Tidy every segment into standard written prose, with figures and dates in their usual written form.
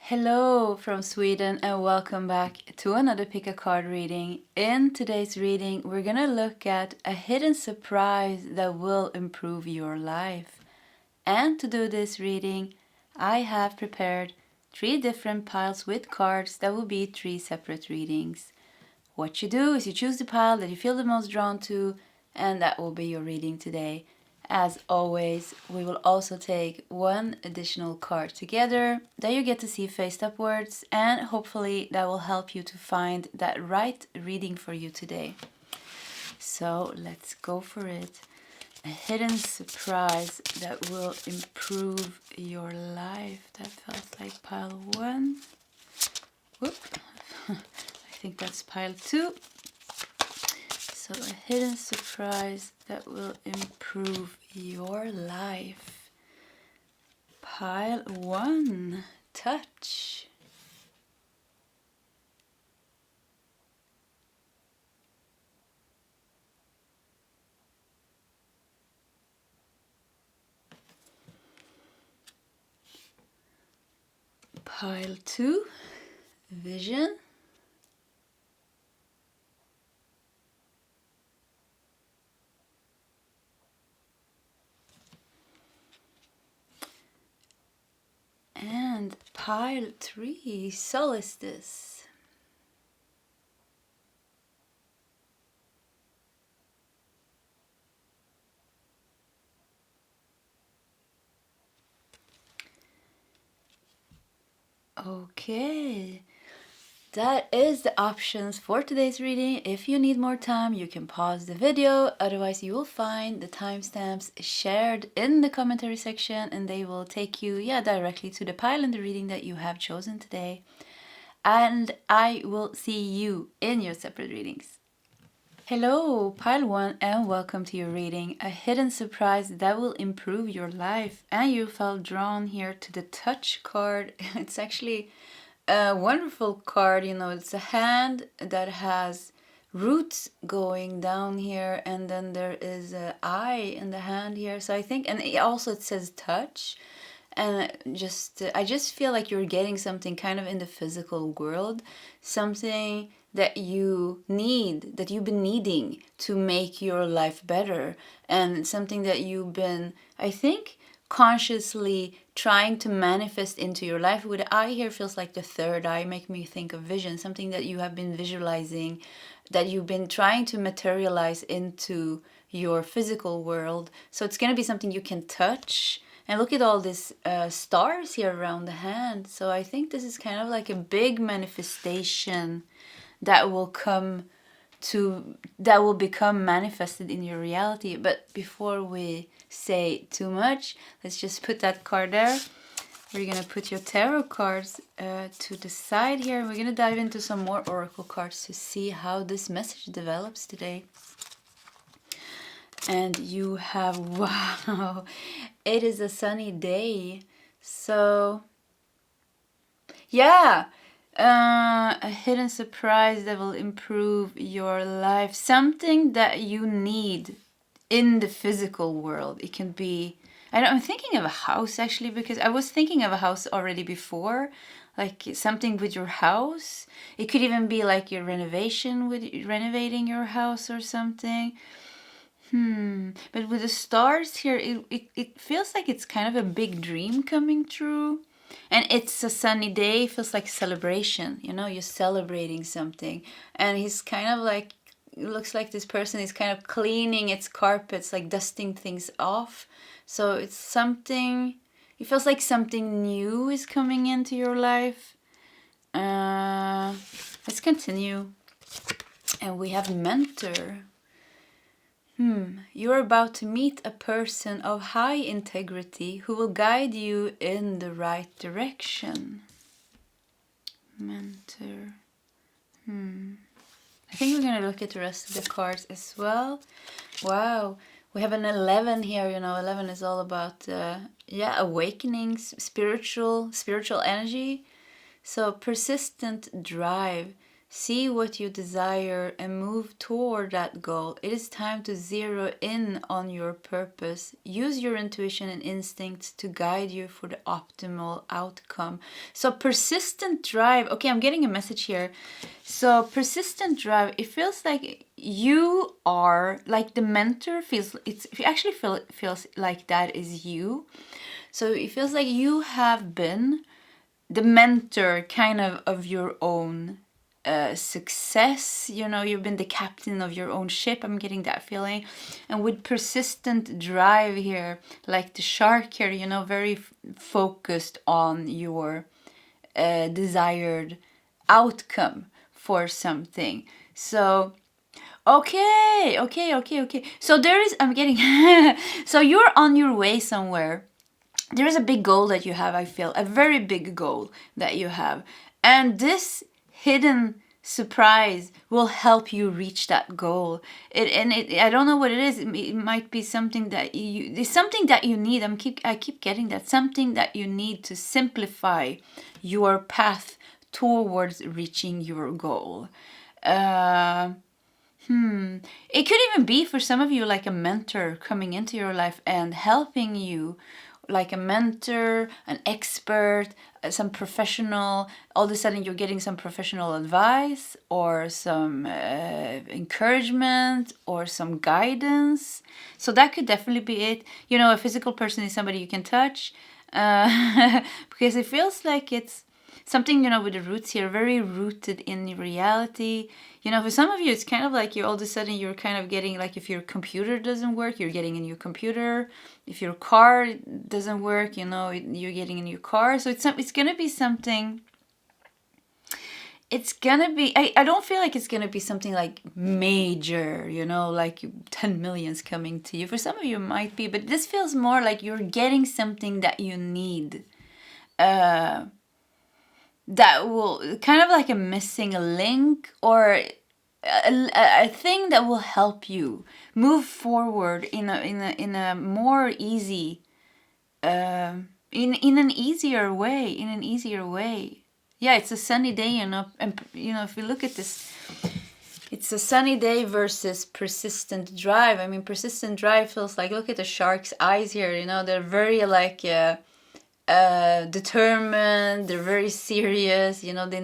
Hello from Sweden and welcome back to another pick a card reading. In today's reading, we're gonna look at a hidden surprise that will improve your life. And to do this reading, I have prepared 3 different piles with cards that will be 3 separate readings. What you do is you choose the pile that you feel the most drawn to, and that will be your reading today. As always, we will also take 1 additional card together that you get to see faced upwards, and hopefully that will help you to find that right reading for you today. So let's go for it. A hidden surprise that will improve your life. That felt like pile 1. Whoop. I think that's pile 2. So a hidden surprise that will improve your life. Pile 1, touch. Pile 2, vision. And pile 3, solstice. Okay, that is the options for today's reading. If you need more time, you can pause the video. Otherwise, you will find the timestamps shared in the commentary section and they will take you directly to the pile in the reading that you have chosen today. And I will see you in your separate readings. Hello, pile 1, and welcome to your reading. A hidden surprise that will improve your life. And you felt drawn here to the touch card. It's actually a wonderful card. You know, it's a hand that has roots going down here, and then there is an eye in the hand here. So I think, and it says touch. And I just feel like you're getting something kind of in the physical world, something that you need, that you've been needing to make your life better, and something that you've been, I think, consciously trying to manifest into your life. With the eye here feels like the third eye, make me think of vision, something that you have been visualizing, that you've been trying to materialize into your physical world. So it's going to be something you can touch. And look at all these stars here around the hand. So I think this is kind of like a big manifestation that will become manifested in your reality. But before we say too much, let's just put that card there. We're going to put your tarot cards to the side here. We're going to dive into some more oracle cards to see how this message develops today. And you have, wow, it is a sunny day. So, yeah, a hidden surprise that will improve your life. Something that you need in the physical world. It can be, I'm thinking of a house actually, because I was thinking of a house already before, like something with your house. It could even be like your renovating your house or something. But with the stars here, it feels like it's kind of a big dream coming true. And it's a sunny day, it feels like celebration, you know, you're celebrating something. And he's kind of like, it looks like this person is kind of cleaning its carpets, like dusting things off. So it's something, it feels like something new is coming into your life. Let's continue. And we have mentor. You're about to meet a person of high integrity who will guide you in the right direction. Mentor. I think we're going to look at the rest of the cards as well. Wow. We have an 11 here. You know, 11 is all about, awakenings, spiritual energy. So persistent drive. See what you desire and move toward that goal. It is time to zero in on your purpose. Use your intuition and instincts to guide you for the optimal outcome. So persistent drive. Okay, I'm getting a message here. So persistent drive, it feels like you are like the mentor feels like that is you. So it feels like you have been the mentor kind of your own success. You know, you've been the captain of your own ship. I'm getting that feeling. And with persistent drive here, like the shark here, you know, very focused on your desired outcome for something. So okay. So there is, I'm getting so you're on your way somewhere. There is a big goal that you have, I feel, a very big goal that you have. And this hidden surprise will help you reach that goal. I don't know what it is. It might be something that it's something that you need. I keep getting that. Something that you need to simplify your path towards reaching your goal. It could even be for some of you like a mentor coming into your life and helping you, like a mentor, an expert, some professional. All of a sudden you're getting some professional advice or some encouragement or some guidance. So that could definitely be it. You know, a physical person is somebody you can touch, because it feels like it's something, you know, with the roots here, very rooted in reality. You know, for some of you, it's kind of like all of a sudden you're kind of getting, like, if your computer doesn't work, you're getting a new computer. If your car doesn't work, you know, you're getting a new car. So it's going to be something. It's going to be, I don't feel like it's going to be something like major, you know, like 10 million's coming to you. For some of you, it might be, but this feels more like you're getting something that you need. That will kind of like a missing link or a thing that will help you move forward in a more easy in an easier way. Yeah, it's a sunny day, you know, and you know, if you look at this, it's a sunny day versus persistent drive. I mean, persistent drive feels like, look at the shark's eyes here, you know, they're very like determined, they're very serious, you know, they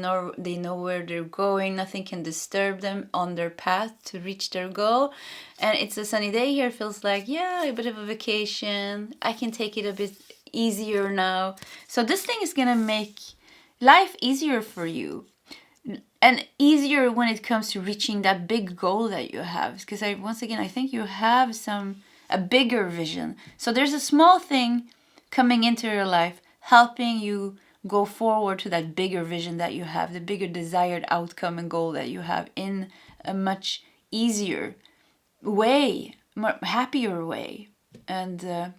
know where they're going, nothing can disturb them on their path to reach their goal. And it's a sunny day here, feels like, yeah, a bit of a vacation, I can take it a bit easier now. So this thing is gonna make life easier for you, and easier when it comes to reaching that big goal that you have, because once again I think you have a bigger vision. So there's a small thing coming into your life, helping you go forward to that bigger vision that you have, the bigger desired outcome and goal that you have, in a much easier way, more happier way. And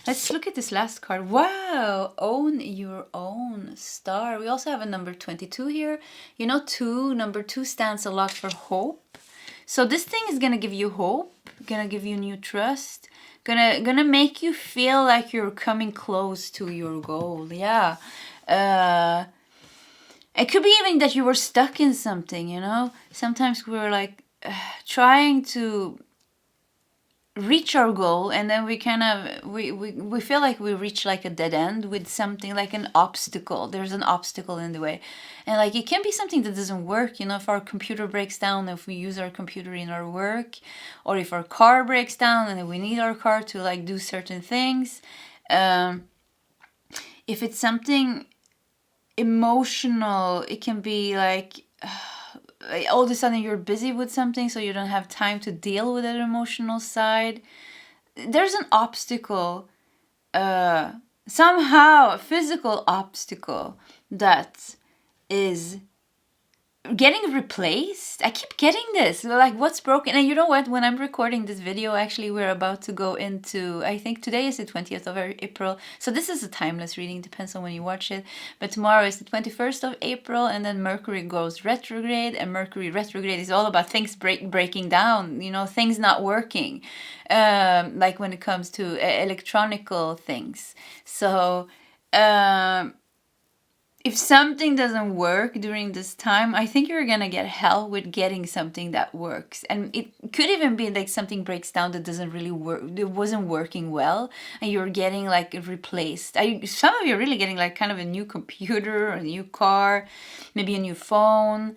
let's look at this last card. Wow, own your own star. We also have a number 22 here. You know, number 2 stands a lot for hope. So this thing is gonna give you hope, gonna give you new trust, gonna make you feel like you're coming close to your goal. Yeah. It could be even that you were stuck in something, you know. Sometimes we're like trying to reach our goal, and then we kind of we feel like we reach like a dead end with something, like an obstacle. There's an obstacle in the way, and like it can be something that doesn't work, you know. If our computer breaks down, if we use our computer in our work, or if our car breaks down and we need our car to like do certain things, if it's something emotional, it can be like all of a sudden you're busy with something, so you don't have time to deal with that emotional side. There's an obstacle, somehow a physical obstacle that is getting replaced. I keep getting this, like, what's broken? And you know what, when I'm recording this video, actually we're about to go into, I think today is the 20th of April, so this is a timeless reading, depends on when you watch it, but tomorrow is the 21st of April, and then Mercury goes retrograde, and Mercury retrograde is all about things breaking down, you know, things not working, like when it comes to electronical things. So if something doesn't work during this time, I think you're gonna get help with getting something that works. And it could even be like something breaks down that doesn't really work, it wasn't working well, and you're getting like replaced. Some of you are really getting like kind of a new computer, or a new car, maybe a new phone,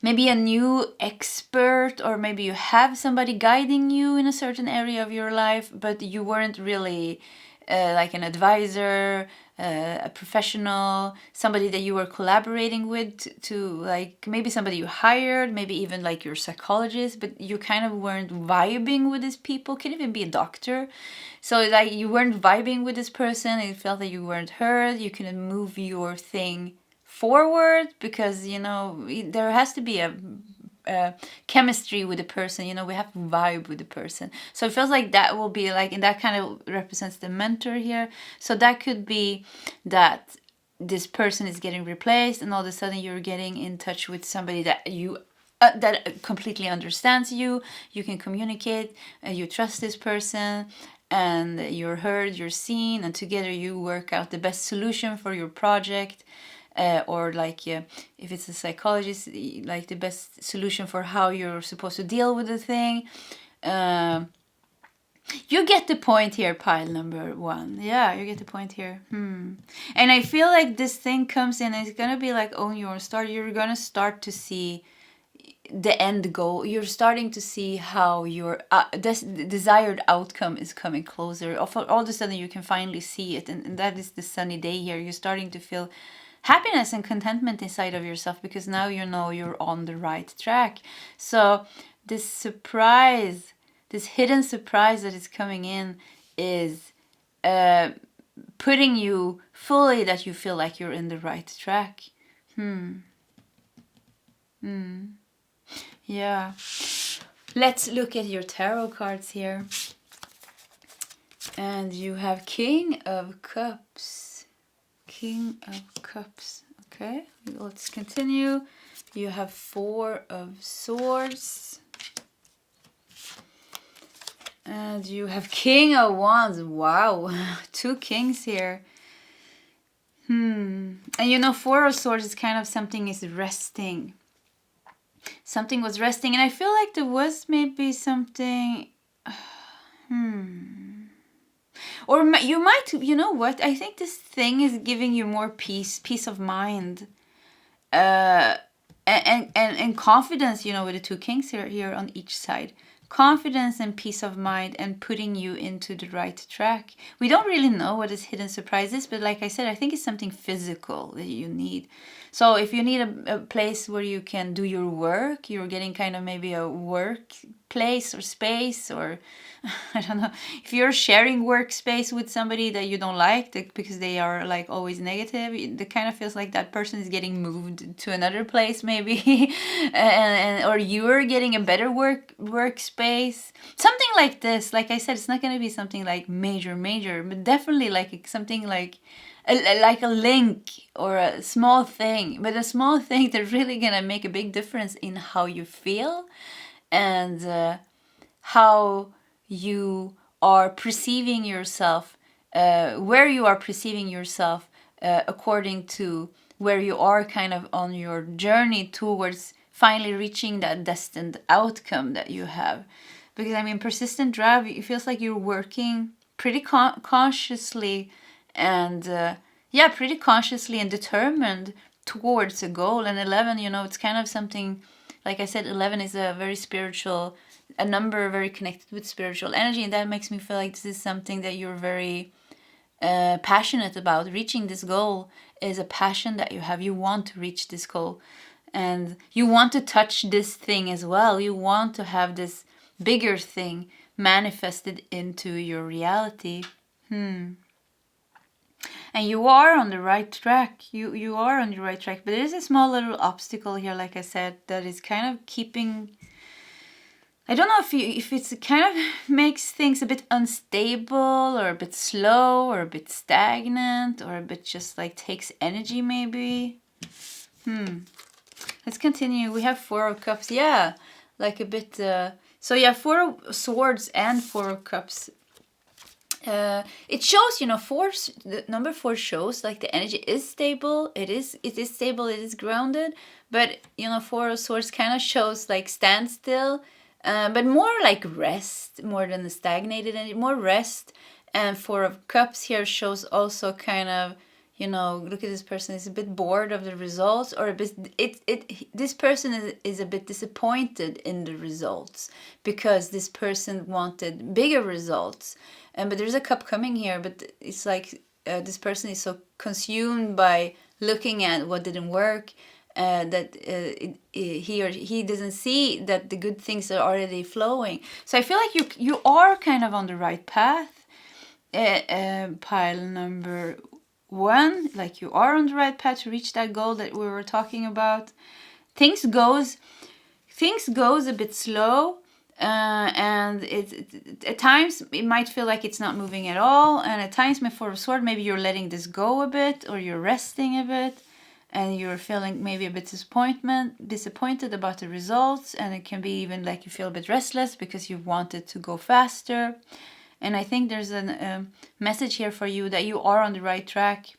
maybe a new expert, or maybe you have somebody guiding you in a certain area of your life, but you weren't really like an advisor, a professional, somebody that you were collaborating with to like, maybe somebody you hired, maybe even like your psychologist, but you kind of weren't vibing with these people. Could even be a doctor. So like you weren't vibing with this person, it felt that you weren't heard, you couldn't move your thing forward, because you know there has to be a chemistry with the person, you know, we have to vibe with the person. So it feels like that will be like, and that kind of represents the mentor here. So that could be that this person is getting replaced, and all of a sudden you're getting in touch with somebody that you that completely understands you. You can communicate, you trust this person, and you're heard, you're seen, and together you work out the best solution for your project. Or like if it's a psychologist, like the best solution for how you're supposed to deal with the thing. You get the point here, pile number 1. Yeah, you get the point here. And I feel like this thing comes in, and it's gonna be like own your start. You're gonna start to see the end goal. You're starting to see how your desired outcome is coming closer. All of a sudden you can finally see it, and that is the sunny day here. You're starting to feel happiness and contentment inside of yourself, because now you know you're on the right track. So this surprise, this hidden surprise that is coming in, is putting you fully that you feel like you're in the right track. Yeah. Let's look at your tarot cards here. And you have King of Cups. King of Cups. Okay, let's continue. You have 4 of Swords. And you have King of Wands. Wow, 2 kings here. And you know, 4 of Swords is kind of something is resting. Something was resting, and I feel like there was maybe something... Or you might, you know what, I think this thing is giving you more peace of mind, and confidence, you know, with the 2 kings here on each side. Confidence and peace of mind, and putting you into the right track. We don't really know what this hidden surprise is, but like I said, I think it's something physical that you need. So if you need a place where you can do your work, you're getting kind of maybe a work place or space, or I don't know, if you're sharing workspace with somebody that you don't like, because they are like always negative, it kind of feels like that person is getting moved to another place maybe, and or you're getting a better workspace, something like this. Like I said, it's not going to be something like major, but definitely like something like a link or a small thing, but a small thing that's really gonna make a big difference in how you feel, and how you are perceiving yourself, where you are perceiving yourself, according to where you are kind of on your journey towards finally reaching that destined outcome that you have. Because I mean, persistent drive, it feels like you're working pretty consciously, and pretty consciously and determined towards a goal. And 11, you know, it's kind of something, like I said, 11 is a very spiritual, a number very connected with spiritual energy, and that makes me feel like this is something that you're very passionate about. Reaching this goal is a passion that you have. You want to reach this goal, and you want to touch this thing as well. You want to have this bigger thing manifested into your reality. And you are on the right track. You are on the right track. But there is a small little obstacle here, like I said, that is kind of keeping... I don't know if it's kind of makes things a bit unstable, or a bit slow, or a bit stagnant, or a bit just like takes energy maybe. Let's continue. We have 4 of Cups. Yeah, like a bit... So yeah, 4 of Swords and 4 of Cups. It shows, the number 4 shows like the energy is stable. It is stable. It is grounded. But 4 of Swords kind of shows like standstill, but more like rest, more than the stagnated energy, more rest. And 4 of Cups here shows also kind of, look at this person is a bit bored of the results, or a bit. This person is a bit disappointed in the results because this person wanted bigger results. But there's a cup coming here, but it's like this person is so consumed by looking at what didn't work that he doesn't see that the good things are already flowing. So I feel like you are kind of on the right path. Pile number 1, like you are on the right path to reach that goal that we were talking about. Things goes a bit slow. And at times it might feel like it's not moving at all, and at times with 4 of Swords maybe you're letting this go a bit, or you're resting a bit, and you're feeling maybe a bit disappointed about the results, and it can be even like you feel a bit restless because you want it to go faster. And I think there's a message here for you that you are on the right track.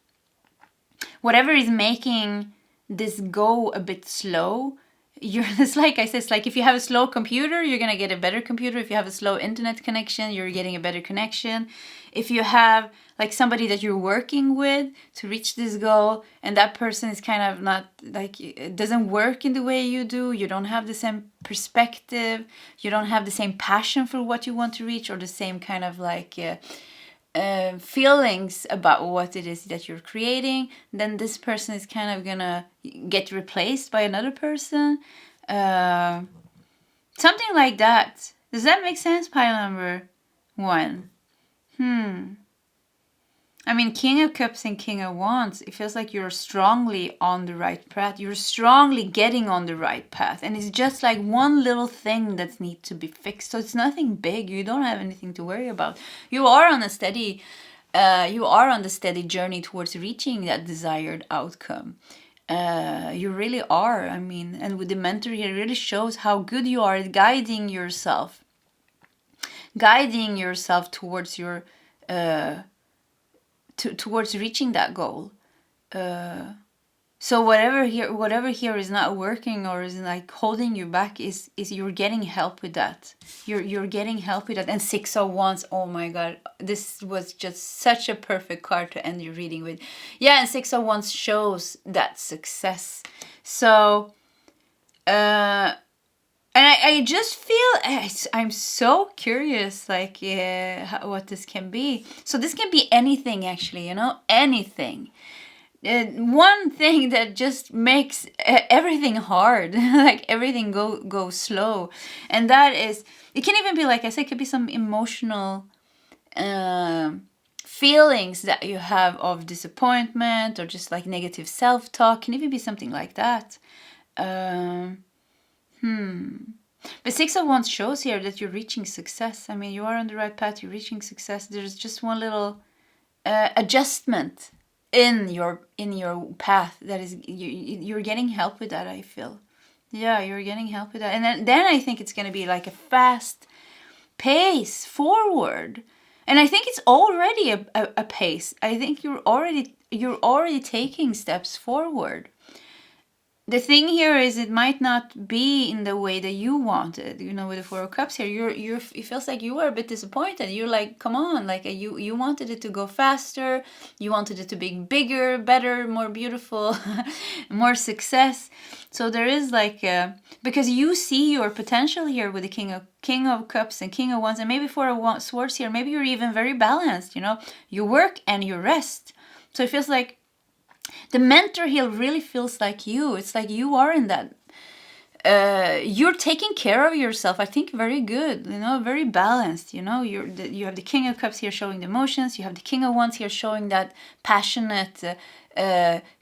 Whatever is making this go a bit slow, it's like I said, it's like if you have a slow computer, you're going to get a better computer. If you have a slow internet connection, you're getting a better connection. If you have like somebody that you're working with to reach this goal, and that person is kind of not like, it doesn't work in the way you do, you don't have the same perspective, you don't have the same passion for what you want to reach, or the same kind of like feelings about what it is that you're creating, then this person is kind of gonna get replaced by another person. Something like that. Does that make sense, pile number 1? I mean, King of Cups and King of Wands, it feels like you're strongly on the right path. You're strongly getting on the right path. And it's just like one little thing that needs to be fixed. So it's nothing big. You don't have anything to worry about. You are on a steady, journey towards reaching that desired outcome. You really are. I mean, and with the mentor here, it really shows how good you are at guiding yourself towards your towards reaching that goal. So whatever here is not working or is like holding you back is you're getting help with that. You're getting help with that. And 6 of Wands, oh my God, this was just such a perfect card to end your reading with. Yeah, and 6 of Wands shows that success. So and I just feel, I'm so curious, like, what this can be. So this can be anything, actually, anything. One thing that just makes everything hard, like everything go slow. And that is, it can even be, like I said, it could be some emotional feelings that you have of disappointment or just like negative self-talk. Can even be something like that. But 6 of Wands shows here that you're reaching success. I mean, you are on the right path. You're reaching success. There's just one little adjustment in your path that is you're getting help with that. I feel, yeah, you're getting help with that. And then I think it's gonna be like a fast pace forward. And I think it's already a pace. I think you're already taking steps forward. The thing here is it might not be in the way that you wanted. With the 4 of Cups here, it feels like you were a bit disappointed. You're like, come on, like you wanted it to go faster. You wanted it to be bigger, better, more beautiful, more success. So there is like, because you see your potential here with the King of Cups and King of Wands, and maybe 4 of Swords here. Maybe you're even very balanced. You work and you rest. So it feels like the mentor here really feels like you. It's like you are in that. You're taking care of yourself. I think very good. Very balanced. You have the King of Cups here showing the emotions. You have the King of Wands here showing that passionate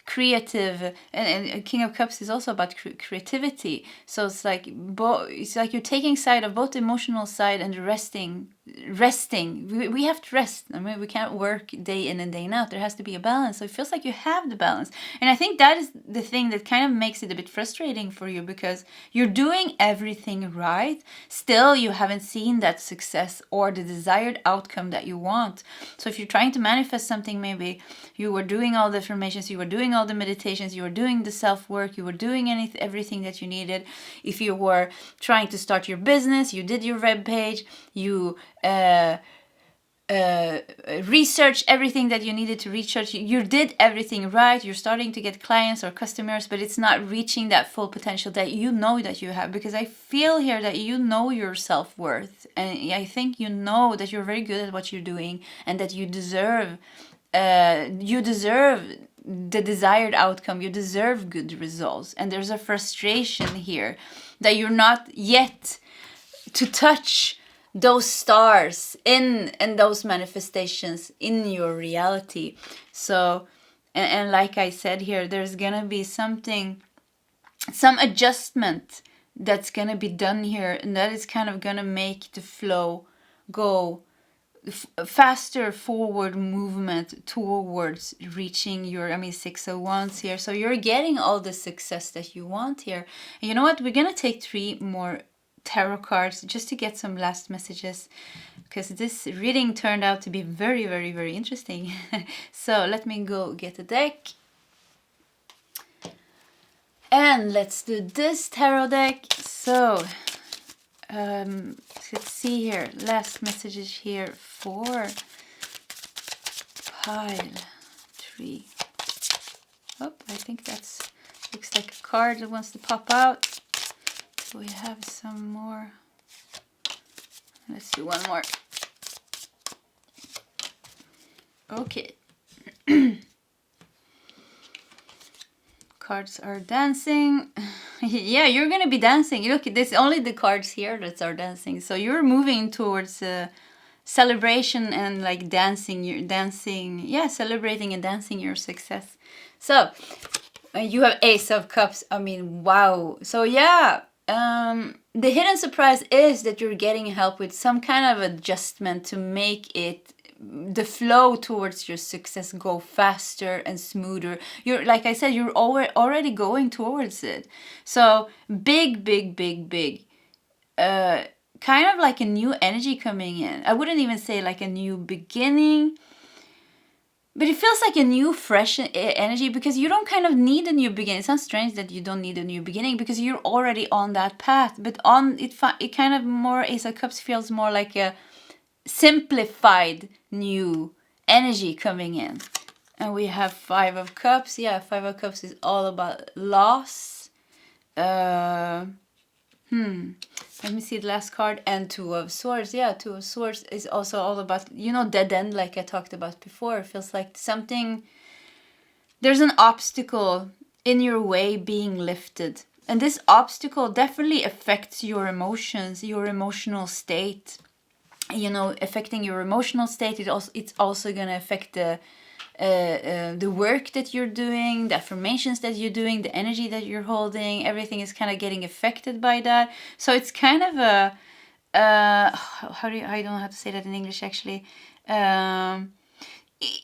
creative, and King of Cups is also about creativity. So it's like you're taking side of both the emotional side and the resting. We have to rest. I mean, we can't work day in and day out. There has to be a balance. So it feels like you have the balance, and I think that is the thing that kind of makes it a bit frustrating for you, because you're doing everything right, still you haven't seen that success or the desired outcome that you want. So if you're trying to manifest something, maybe you were doing all the affirmations, you were doing all the meditations, you were doing the self-work, you were doing everything that you needed. If you were trying to start your business, you did your web page, you research everything that you needed to research. You did everything right. You're starting to get clients or customers, but it's not reaching that full potential that you know that you have. Because I feel here that you know your self-worth, and I think you know that you're very good at what you're doing, and that you deserve the desired outcome. You deserve good results, and there's a frustration here that you're not yet to touch those stars in those manifestations in your reality. So and like I said here, there's gonna be some adjustment that's gonna be done here, and that is kind of gonna make the flow go faster forward movement towards reaching your 6 of Wands here. So you're getting all the success that you want here. And you know what, we're gonna take 3 more tarot cards just to get some last messages, because this reading turned out to be very, very, very interesting. So let me go get a deck, and let's do this tarot deck. So let's see here, last messages here for pile 3. Oh, I think that's looks like a card that wants to pop out. We have some more. Let's do one more. Okay. Cards are dancing. Yeah, you're gonna be dancing. Look, there's only the cards here that are dancing. So you're moving towards celebration and like dancing. You're dancing, yeah, celebrating and dancing your success. So you have Ace of Cups. I mean, wow. So yeah. The hidden surprise is that you're getting help with some kind of adjustment to make it the flow towards your success go faster and smoother. You're, like I said, you're already going towards it. So big kind of like a new energy coming in. I wouldn't even say like a new beginning, but it feels like a new, fresh energy, because you don't kind of need a new beginning. It sounds strange that you don't need a new beginning, because you're already on that path. But on it kind of more, Ace of Cups feels more like a simplified new energy coming in. And we have 5 of Cups. Yeah, 5 of Cups is all about loss. Let me see the last card, and 2 of Swords. Yeah, 2 of Swords is also all about, dead end, like I talked about before. It feels like there's an obstacle in your way being lifted. And this obstacle definitely affects your emotions, your emotional state. Affecting your emotional state, it's also going to affect the work that you're doing, the affirmations that you're doing, the energy that you're holding. Everything is kind of getting affected by that. So it's kind of a I don't know how to say that in English actually.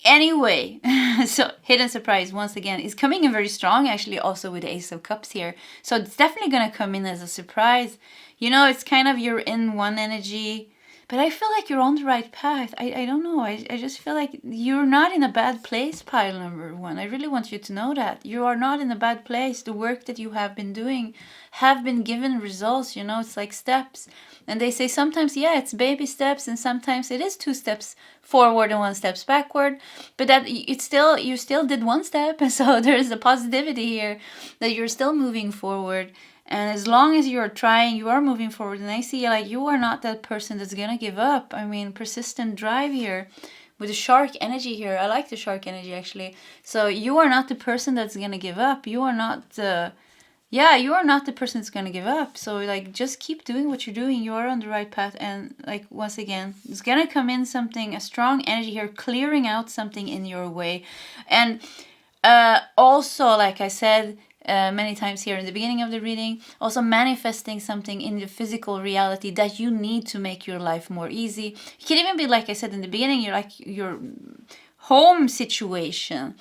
Anyway, so hidden surprise once again is coming in very strong, actually, also with the Ace of Cups here. So it's definitely going to come in as a surprise. It's kind of, you're in one energy, but I feel like you're on the right path. I don't know. I just feel like you're not in a bad place, pile number 1. I really want you to know that. You are not in a bad place. The work that you have been doing have been given results. It's like steps. And they say sometimes, yeah, it's baby steps, and sometimes it is 2 steps forward and 1 step backward. But that you still did 1 step. And so there is a positivity here that you're still moving forward. And as long as you're trying, you are moving forward. And I see like you are not that person that's going to give up. I mean, persistent drive here with the shark energy here. I like the shark energy, actually. So you are not the person that's going to give up. You are not you are not the person that's going to give up. So like, just keep doing what you're doing. You are on the right path. And like, once again, it's going to come in a strong energy here, clearing out something in your way. And Also, like I said many times here in the beginning of the reading, also manifesting something in the physical reality that you need to make your life more easy. It can even be, like I said in the beginning, you're like your home situation,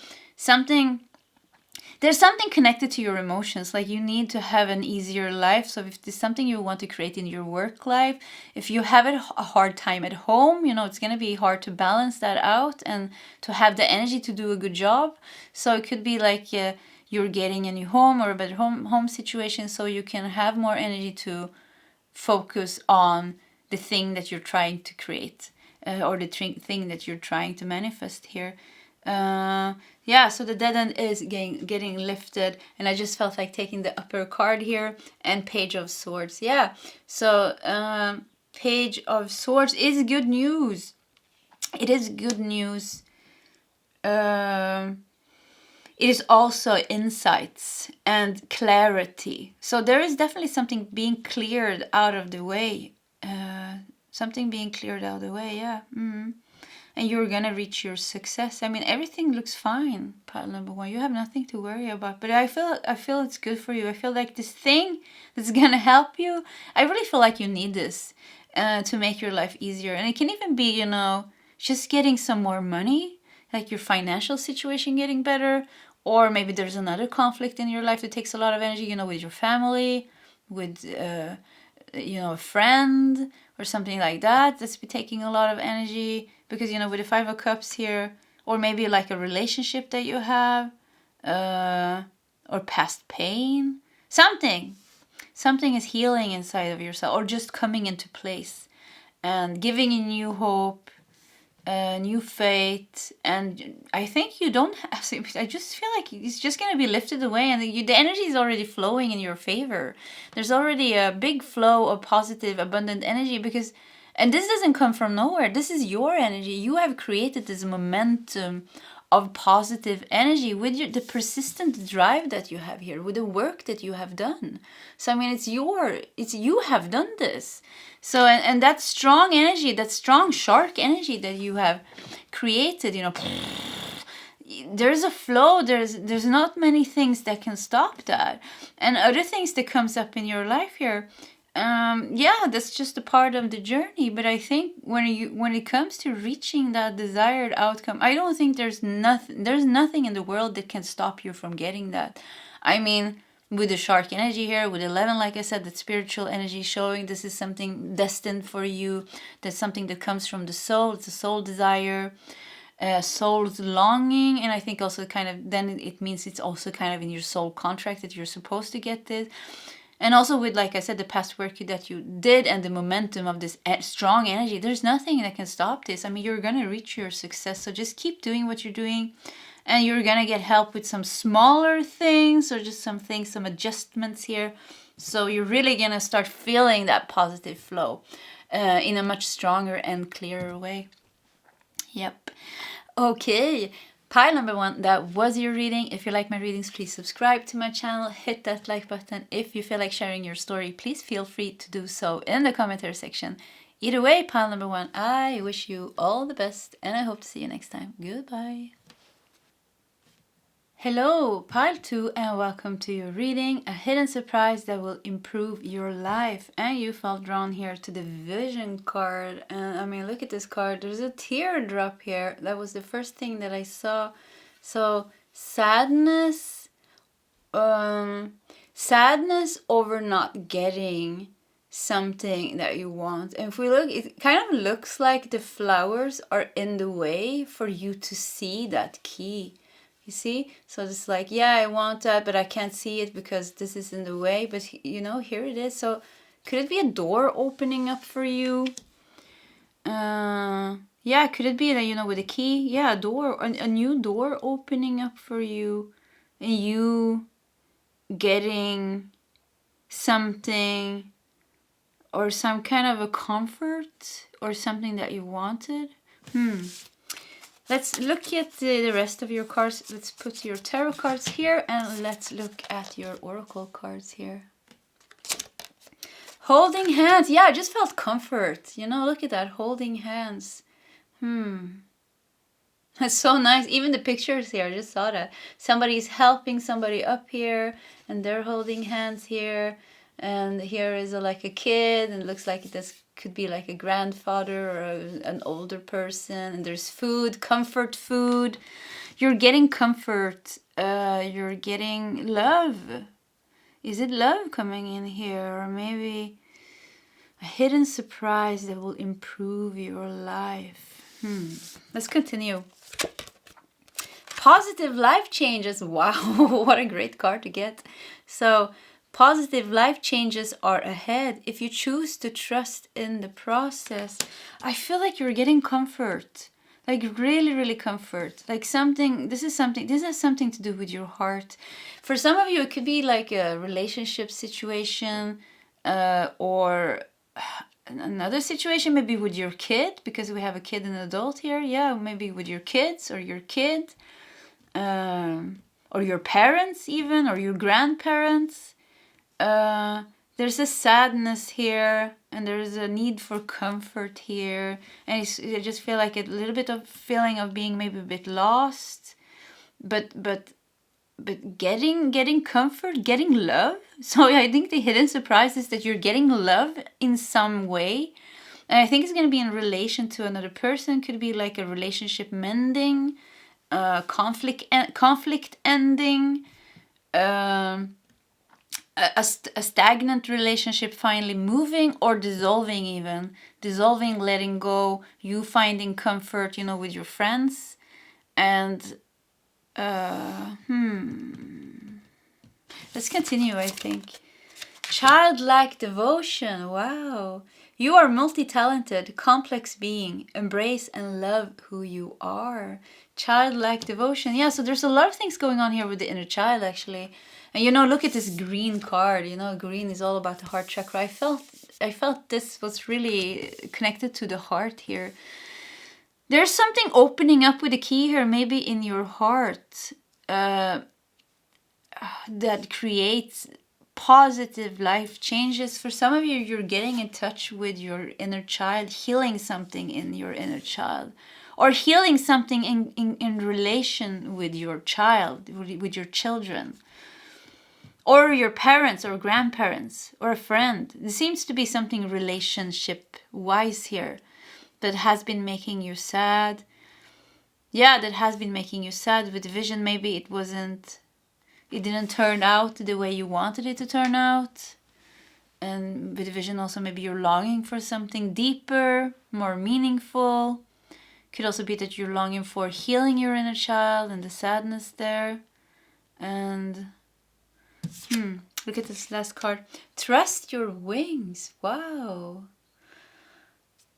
there's something connected to your emotions, like you need to have an easier life. So if there's something you want to create in your work life, if you have a hard time at home, it's going to be hard to balance that out and to have the energy to do a good job. So it could be like you're getting a new home or a better home situation, so you can have more energy to focus on the thing that you're trying to create, or the thing that you're trying to manifest here. So the dead end is getting lifted, and I just felt like taking the upper card here, and Page of Swords. So Page of Swords is good news. It is good news. It is also insights and clarity. So there is definitely something being cleared out of the way. And you're gonna reach your success. I mean, everything looks fine, pile number one. You have nothing to worry about. But I feel it's good for you. I feel like this thing that's gonna help you. I really feel like you need this to make your life easier. And it can even be, just getting some more money, like your financial situation getting better, or maybe there's another conflict in your life that takes a lot of energy, with your family, with a friend or something like that that's be taking a lot of energy. Because, with the Five of Cups here, or maybe like a relationship that you have, or past pain, something is healing inside of yourself, or just coming into place and giving you new hope, new faith. And I think you don't have, I just feel like it's just going to be lifted away, and the energy is already flowing in your favor. There's already a big flow of positive, abundant energy, and this doesn't come from nowhere. This is your energy. You have created this momentum of positive energy with the persistent drive that you have here, with the work that you have done. So, I mean, you have done this. So, and that strong energy, that strong shark energy that you have created, there's a flow. There's not many things that can stop that. And other things that comes up in your life here, that's just a part of the journey. But I think when it comes to reaching that desired outcome, I don't think there's nothing in the world that can stop you from getting that. I mean, with the shark energy here, with 11, like I said, that spiritual energy showing this is something destined for you. That's something that comes from the soul. It's a soul desire, soul's longing. And I think also then it means it's also kind of in your soul contract that you're supposed to get this. And also with, like I said, the past work that you did and the momentum of this strong energy, there's nothing that can stop this. I mean, you're going to reach your success. So just keep doing what you're doing. And you're going to get help with some smaller things, or just some adjustments here. So you're really going to start feeling that positive flow in a much stronger and clearer way. Yep. Okay. Pile number one, that was your reading. If you like my readings, please subscribe to my channel. Hit that like button. If you feel like sharing your story, please feel free to do so in the commentary section. Either way, pile number one, I wish you all the best, and I hope to see you next time. Goodbye. Hello, pile 2, and welcome to your reading, a hidden surprise that will improve your life. And you felt drawn here to the vision card. And I mean, look at this card. There's a teardrop here. That was the first thing that I saw. So sadness over not getting something that you want. And if we look, it kind of looks like the flowers are in the way for you to see that key. You see? So it's like, yeah, I want that, but I can't see it because this is in the way. But, here it is. So could it be a door opening up for you? Could it be that, with a key? Yeah, a new door opening up for you. And you getting something, or some kind of a comfort, or something that you wanted. Let's look at the rest of your cards. Let's put your tarot cards here, and let's look at your oracle cards here. Holding hands. Yeah, I just felt comfort. Look at that. Holding hands. It's so nice. Even the pictures here, I just saw that. Somebody's helping somebody up here, and they're holding hands here. And here is like a kid, and it looks like this could be like a grandfather or an older person. And there's food, comfort food. You're getting comfort. You're getting love. Is it love coming in here? Or maybe a hidden surprise that will improve your life. Let's continue. Positive life changes. Wow, what a great card to get. So, positive life changes are ahead if you choose to trust in the process. I feel like you're getting comfort. Like really, really comfort. Like something, this has something to do with your heart. For some of you, it could be like a relationship situation, or another situation, maybe with your kid, because we have a kid and adult here. Yeah, maybe with your kids or your kid, or your parents even, or your grandparents. There's a sadness here, and there's a need for comfort here, and I just feel like a little bit of feeling of being maybe a bit lost, but getting comfort, getting love. So I think the hidden surprise is that you're getting love in some way, and I think it's going to be in relation to another person. Could be like a relationship mending, conflict ending, a stagnant relationship finally moving or dissolving, even dissolving, letting go, you finding comfort, with your friends. And let's continue. I think childlike devotion. Wow, you are multi-talented, complex being. Embrace and love who you are. Childlike devotion. Yeah, so there's a lot of things going on here with the inner child, actually. And look at this green card. Green is all about the heart chakra. I felt this was really connected to the heart here. There's something opening up with the key here, maybe in your heart, that creates positive life changes. For some of you, you're getting in touch with your inner child, healing something in your inner child, or healing something in relation with your child, with your children, or your parents or grandparents or a friend. There seems to be something relationship-wise here that has been making you sad. Yeah, that has been making you sad. With vision, maybe it didn't turn out the way you wanted it to turn out. And with vision also, maybe you're longing for something deeper, more meaningful. Could also be that you're longing for healing your inner child and the sadness there. And look at this last card. Trust your wings. Wow.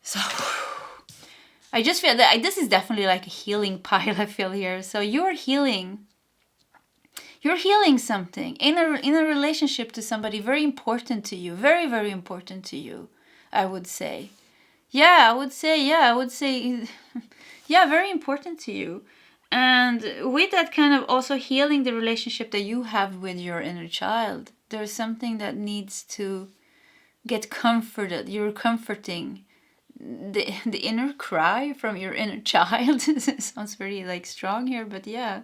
So I just feel that this is definitely like a healing pile, I feel here. So you're healing. You're healing something in a relationship to somebody very important to you. Very, very important to you, I would say. Yeah, I would say, yeah, very important to you. And with that, kind of also healing the relationship that you have with your inner child. There's something that needs to get comforted. You're comforting the inner cry from your inner child. Sounds very strong here, but yeah.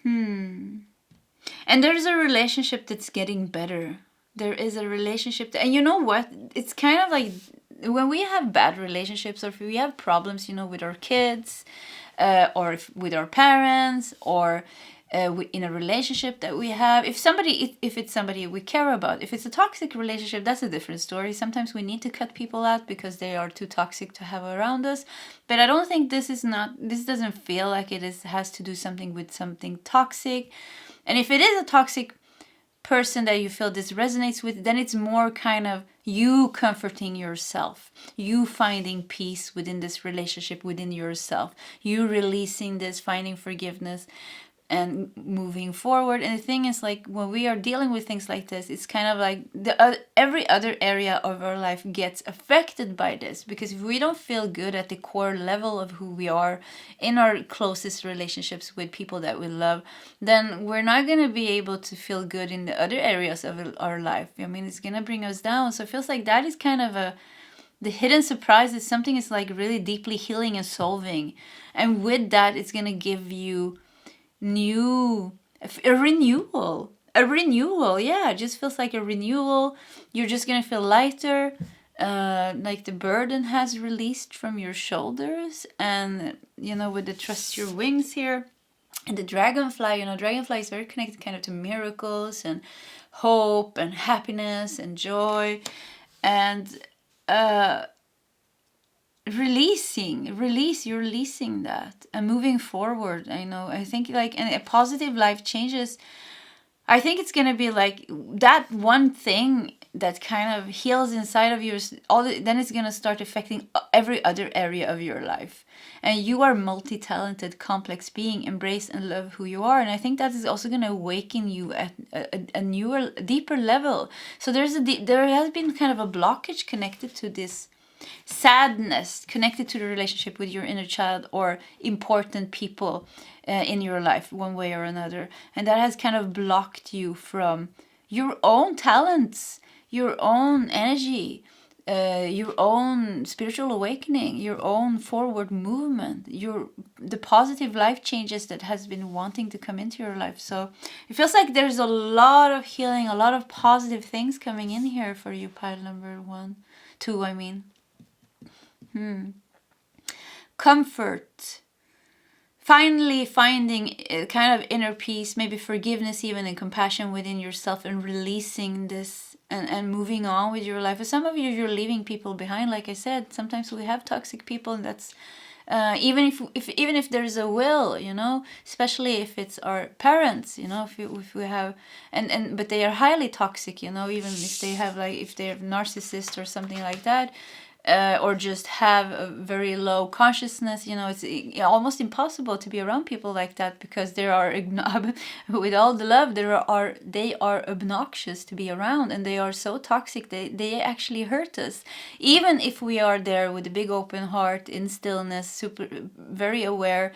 And there's a relationship that's getting better. There is a relationship and you know what? It's kind of like when we have bad relationships, or if we have problems, with our kids, or with our parents, or in a relationship that we have. If it's somebody we care about, if it's a toxic relationship, that's a different story. Sometimes we need to cut people out because they are too toxic to have around us. But I don't think this doesn't feel like has to do something with something toxic. And if it is a toxic person that you feel this resonates with, then it's more kind of you comforting yourself, you finding peace within this relationship, within yourself, you releasing this, finding forgiveness and moving forward. And the thing is, when we are dealing with things like this, it's kind of like every other area of our life gets affected by this, because if we don't feel good at the core level of who we are in our closest relationships with people that we love, then we're not going to be able to feel good in the other areas of our life. I mean, it's going to bring us down. So it feels like that is kind of the hidden surprise is something is like really deeply healing and solving. And with that, it's going to give you a renewal. A renewal, yeah. It just feels like a renewal. You're just going to feel lighter. Like the burden has released from your shoulders. And, you know, with the trust your wings here. And the dragonfly, you know, dragonfly is very connected kind of to miracles and hope and happiness and joy. And you're releasing that and moving forward. I think like, and a positive life changes. I think it's gonna be like that one thing that kind of heals inside of you. Then it's gonna start affecting every other area of your life. And you are multi-talented, complex being. Embrace and love who you are. And I think that is also gonna awaken you at a newer, deeper level. So there has been kind of a blockage connected to this sadness, connected to the relationship with your inner child or important people in your life one way or another. And that has kind of blocked you from your own talents, your own energy, your own spiritual awakening, your own forward movement, the positive life changes that has been wanting to come into your life. So it feels like there's a lot of healing, a lot of positive things coming in here for you, pile number 2, I mean. Comfort. Finally finding a kind of inner peace, maybe forgiveness even, and compassion within yourself, and releasing this and moving on with your life. For some of you, you're leaving people behind. Like I said, sometimes we have toxic people, and that's even if there's a will, you know, especially if it's our parents, you know, if we have but they are highly toxic, you know, even if they have narcissist or something like that. Or just have a very low consciousness, you know, it's almost impossible to be around people like that, because they are with all the love, they are obnoxious to be around, and they are so toxic, they actually hurt us. Even if we are there with a big open heart, in stillness, very aware,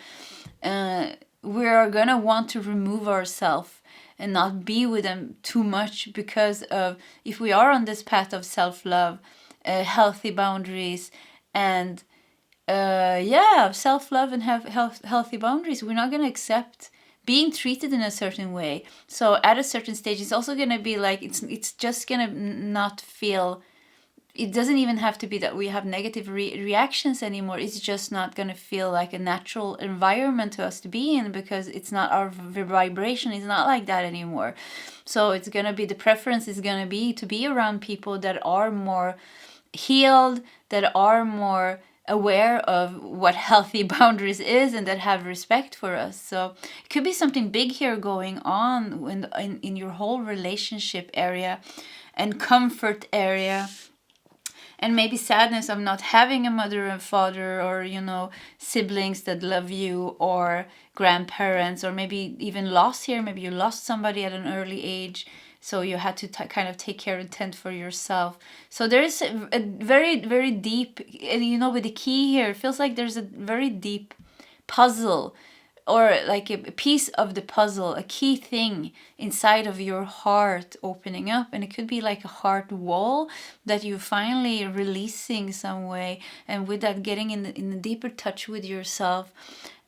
we are gonna want to remove ourselves and not be with them too much, because of, if we are on this path of self-love, healthy boundaries, and self-love, and have healthy boundaries, we're not going to accept being treated in a certain way. So at a certain stage, it's also going to be like, it's just going to not feel, it doesn't even have to be that we have negative reactions anymore. It's just not going to feel like a natural environment to us to be in, because it's not our vibration. It's not like that anymore. So it's going to be, the preference is going to be around people that are more healed, that are more aware of what healthy boundaries is, and that have respect for us. So it could be something big here going on in your whole relationship area and comfort area. And maybe sadness of not having a mother and father, or, you know, siblings that love you, or grandparents, or maybe even loss here. Maybe you lost somebody at an early age, so you had to kind of take care and tend for yourself. So there's a very, very deep, and, you know, with the key here, it feels like there's a very deep puzzle, or like a piece of the puzzle, a key thing inside of your heart opening up. And it could be like a heart wall that you're finally releasing some way, and with that, getting in a deeper touch with yourself.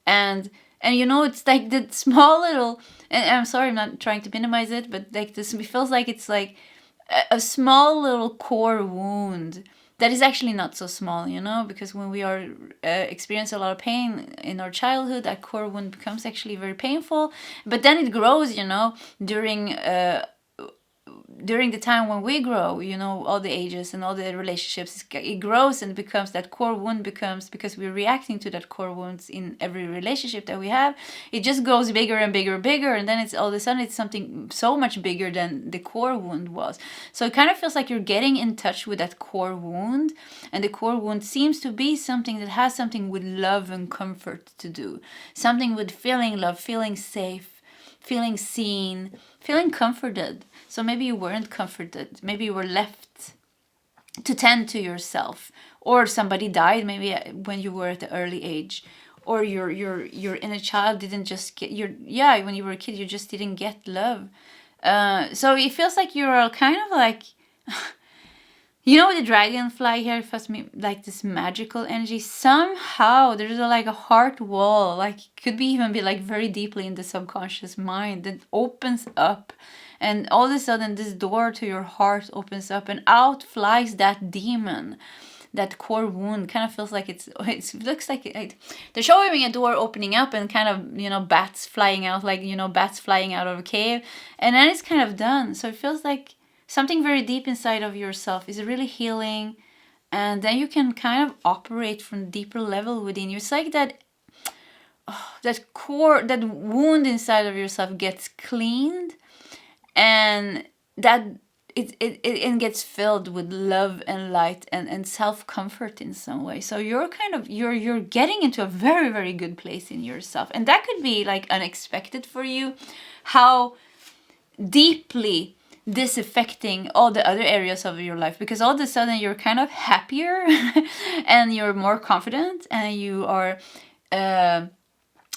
And you know, it's like the small little, and I'm sorry, I'm not trying to minimize it, but like this, it feels like it's like a small little core wound that is actually not so small, you know, because when we are experience a lot of pain in our childhood, that core wound becomes actually very painful. But then it grows, you know, during the time when we grow, you know, all the ages and all the relationships, it grows and becomes, that core wound becomes, because we're reacting to that core wounds in every relationship that we have, it just goes bigger and bigger and bigger, and then it's all of a sudden it's something so much bigger than the core wound was. So it kind of feels like you're getting in touch with that core wound, and the core wound seems to be something that has something with love and comfort to do, something with feeling love, feeling safe, feeling seen, feeling comforted. So maybe you weren't comforted. Maybe you were left to tend to yourself, or somebody died maybe when you were at the early age, or your inner child didn't just get when you were a kid, you just didn't get love. So it feels like you're all kind of like You know, the dragonfly here feels me like this magical energy. Somehow there's like a heart wall, like could be even be like very deeply in the subconscious mind that opens up, and all of a sudden this door to your heart opens up and out flies that demon. That core wound kind of feels like it looks like they're showing me a door opening up and kind of, you know, bats flying out, like, you know, bats flying out of a cave, and then it's kind of done. So it feels like something very deep inside of yourself is really healing, and then you can kind of operate from a deeper level within you. It's like that that core, that wound inside of yourself gets cleaned, and that it gets filled with love and light and self-comfort in some way. So you're kind of you're getting into a very, very good place in yourself, and that could be like unexpected for you, how deeply this affecting all the other areas of your life, because all of a sudden you're kind of happier and you're more confident, and you are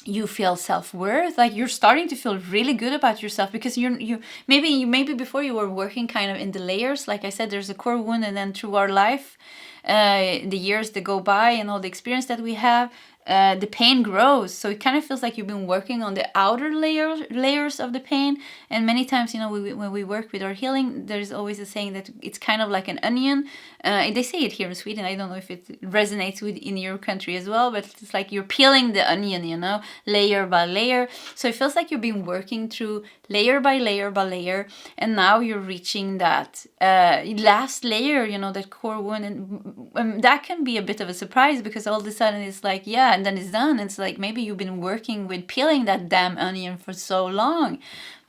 you feel self-worth, like you're starting to feel really good about yourself, because you maybe before you were working kind of in the layers. Like I said, there's a core wound, and then through our life, the years that go by and all the experience that we have, the pain grows. So it kind of feels like you've been working on the outer layers of the pain. And many times, you know, when we work with our healing, there's always a saying that it's kind of like an onion. They say it here in Sweden. I don't know if it resonates with in your country as well, but it's like you're peeling the onion, you know, layer by layer. So it feels like you've been working through layer by layer by layer, and now you're reaching that last layer, you know, that core wound. And that can be a bit of a surprise, because all of a sudden it's like, yeah, and then it's done. It's like maybe you've been working with peeling that damn onion for so long,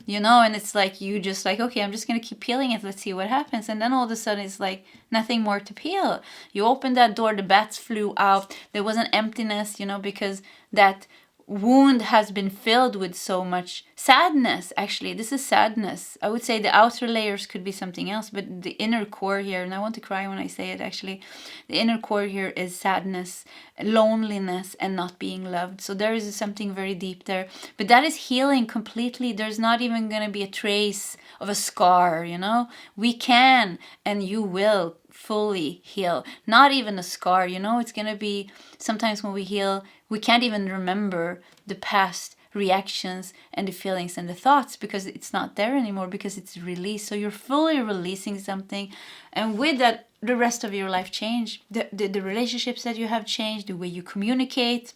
you know, and it's like you just like, okay, I'm just gonna keep peeling it, let's see what happens. And then all of a sudden it's like nothing more to peel. You opened that door, the bats flew out, there was an emptiness, you know, because that wound has been filled with so much sadness. Actually, this is sadness. I would say the outer layers could be something else, but the inner core here, and I want to cry when I say it, actually, the inner core here is sadness, loneliness, and not being loved. So there is something very deep there, but that is healing completely. There's not even going to be a trace of a scar, you know. We can, and you will fully heal. Not even a scar, you know. It's going to be, sometimes when we heal, we can't even remember the past reactions and the feelings and the thoughts, because it's not there anymore, because it's released. So you're fully releasing something, and with that, the rest of your life change. The relationships that you have changed, the way you communicate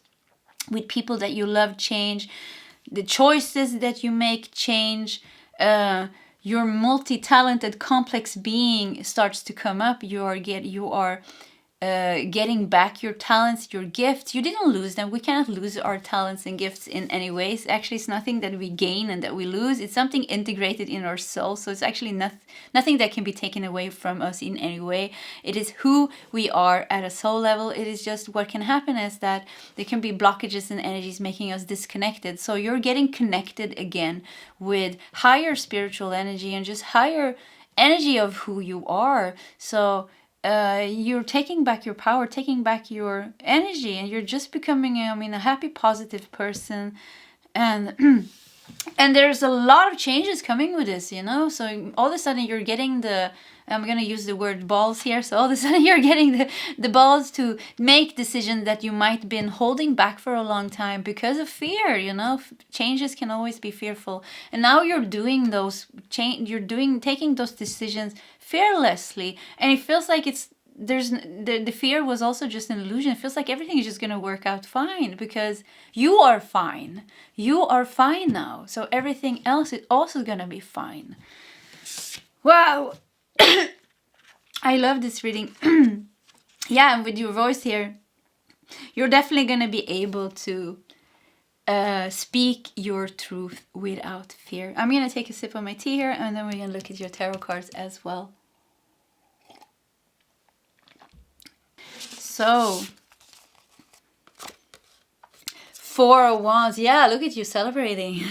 with people that you love change, the choices that you make change. Your multi-talented, complex being starts to come up. You are getting back your talents, your gifts. You didn't lose them. We cannot lose our talents and gifts in any ways. Actually, it's nothing that we gain and that we lose. It's something integrated in our soul. So it's actually nothing that can be taken away from us in any way. It is who we are at a soul level. It is just what can happen is that there can be blockages and energies making us disconnected. So you're getting connected again with higher spiritual energy and just higher energy of who you are. So you're taking back your power, taking back your energy, and you're just becoming a happy, positive person. And and there's a lot of changes coming with this, you know. So all of a sudden you're getting I'm gonna use the word balls here. So all of a sudden you're getting the balls to make decisions that you might have been holding back for a long time because of fear, you know. Changes can always be fearful, and now you're doing those taking those decisions fearlessly, and it feels like the fear was also just an illusion. It feels like everything is just going to work out fine, because you are fine. You are fine now. So everything else is also going to be fine. Wow. I love this reading. Yeah, and with your voice here, you're definitely going to be able to speak your truth without fear. I'm going to take a sip of my tea here, and then we're going to look at your tarot cards as well. So, Four of Wands. Yeah, look at you celebrating.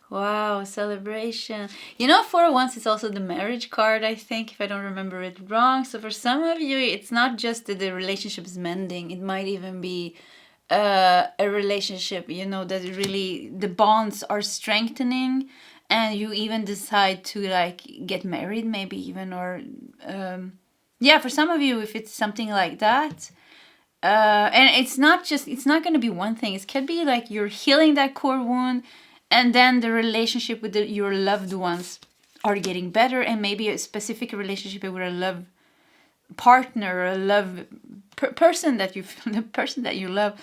Wow, celebration. You know, Four of Wands is also the marriage card, I think, if I don't remember it wrong. So for some of you, it's not just that the relationship is mending. It might even be a relationship, you know, that really the bonds are strengthening, and you even decide to like get married, maybe even, or Yeah, for some of you, if it's something like that, and it's not going to be one thing. It could be like you're healing that core wound, and then the relationship with your loved ones are getting better, and maybe a specific relationship with a love partner, a love person that you the person that you love,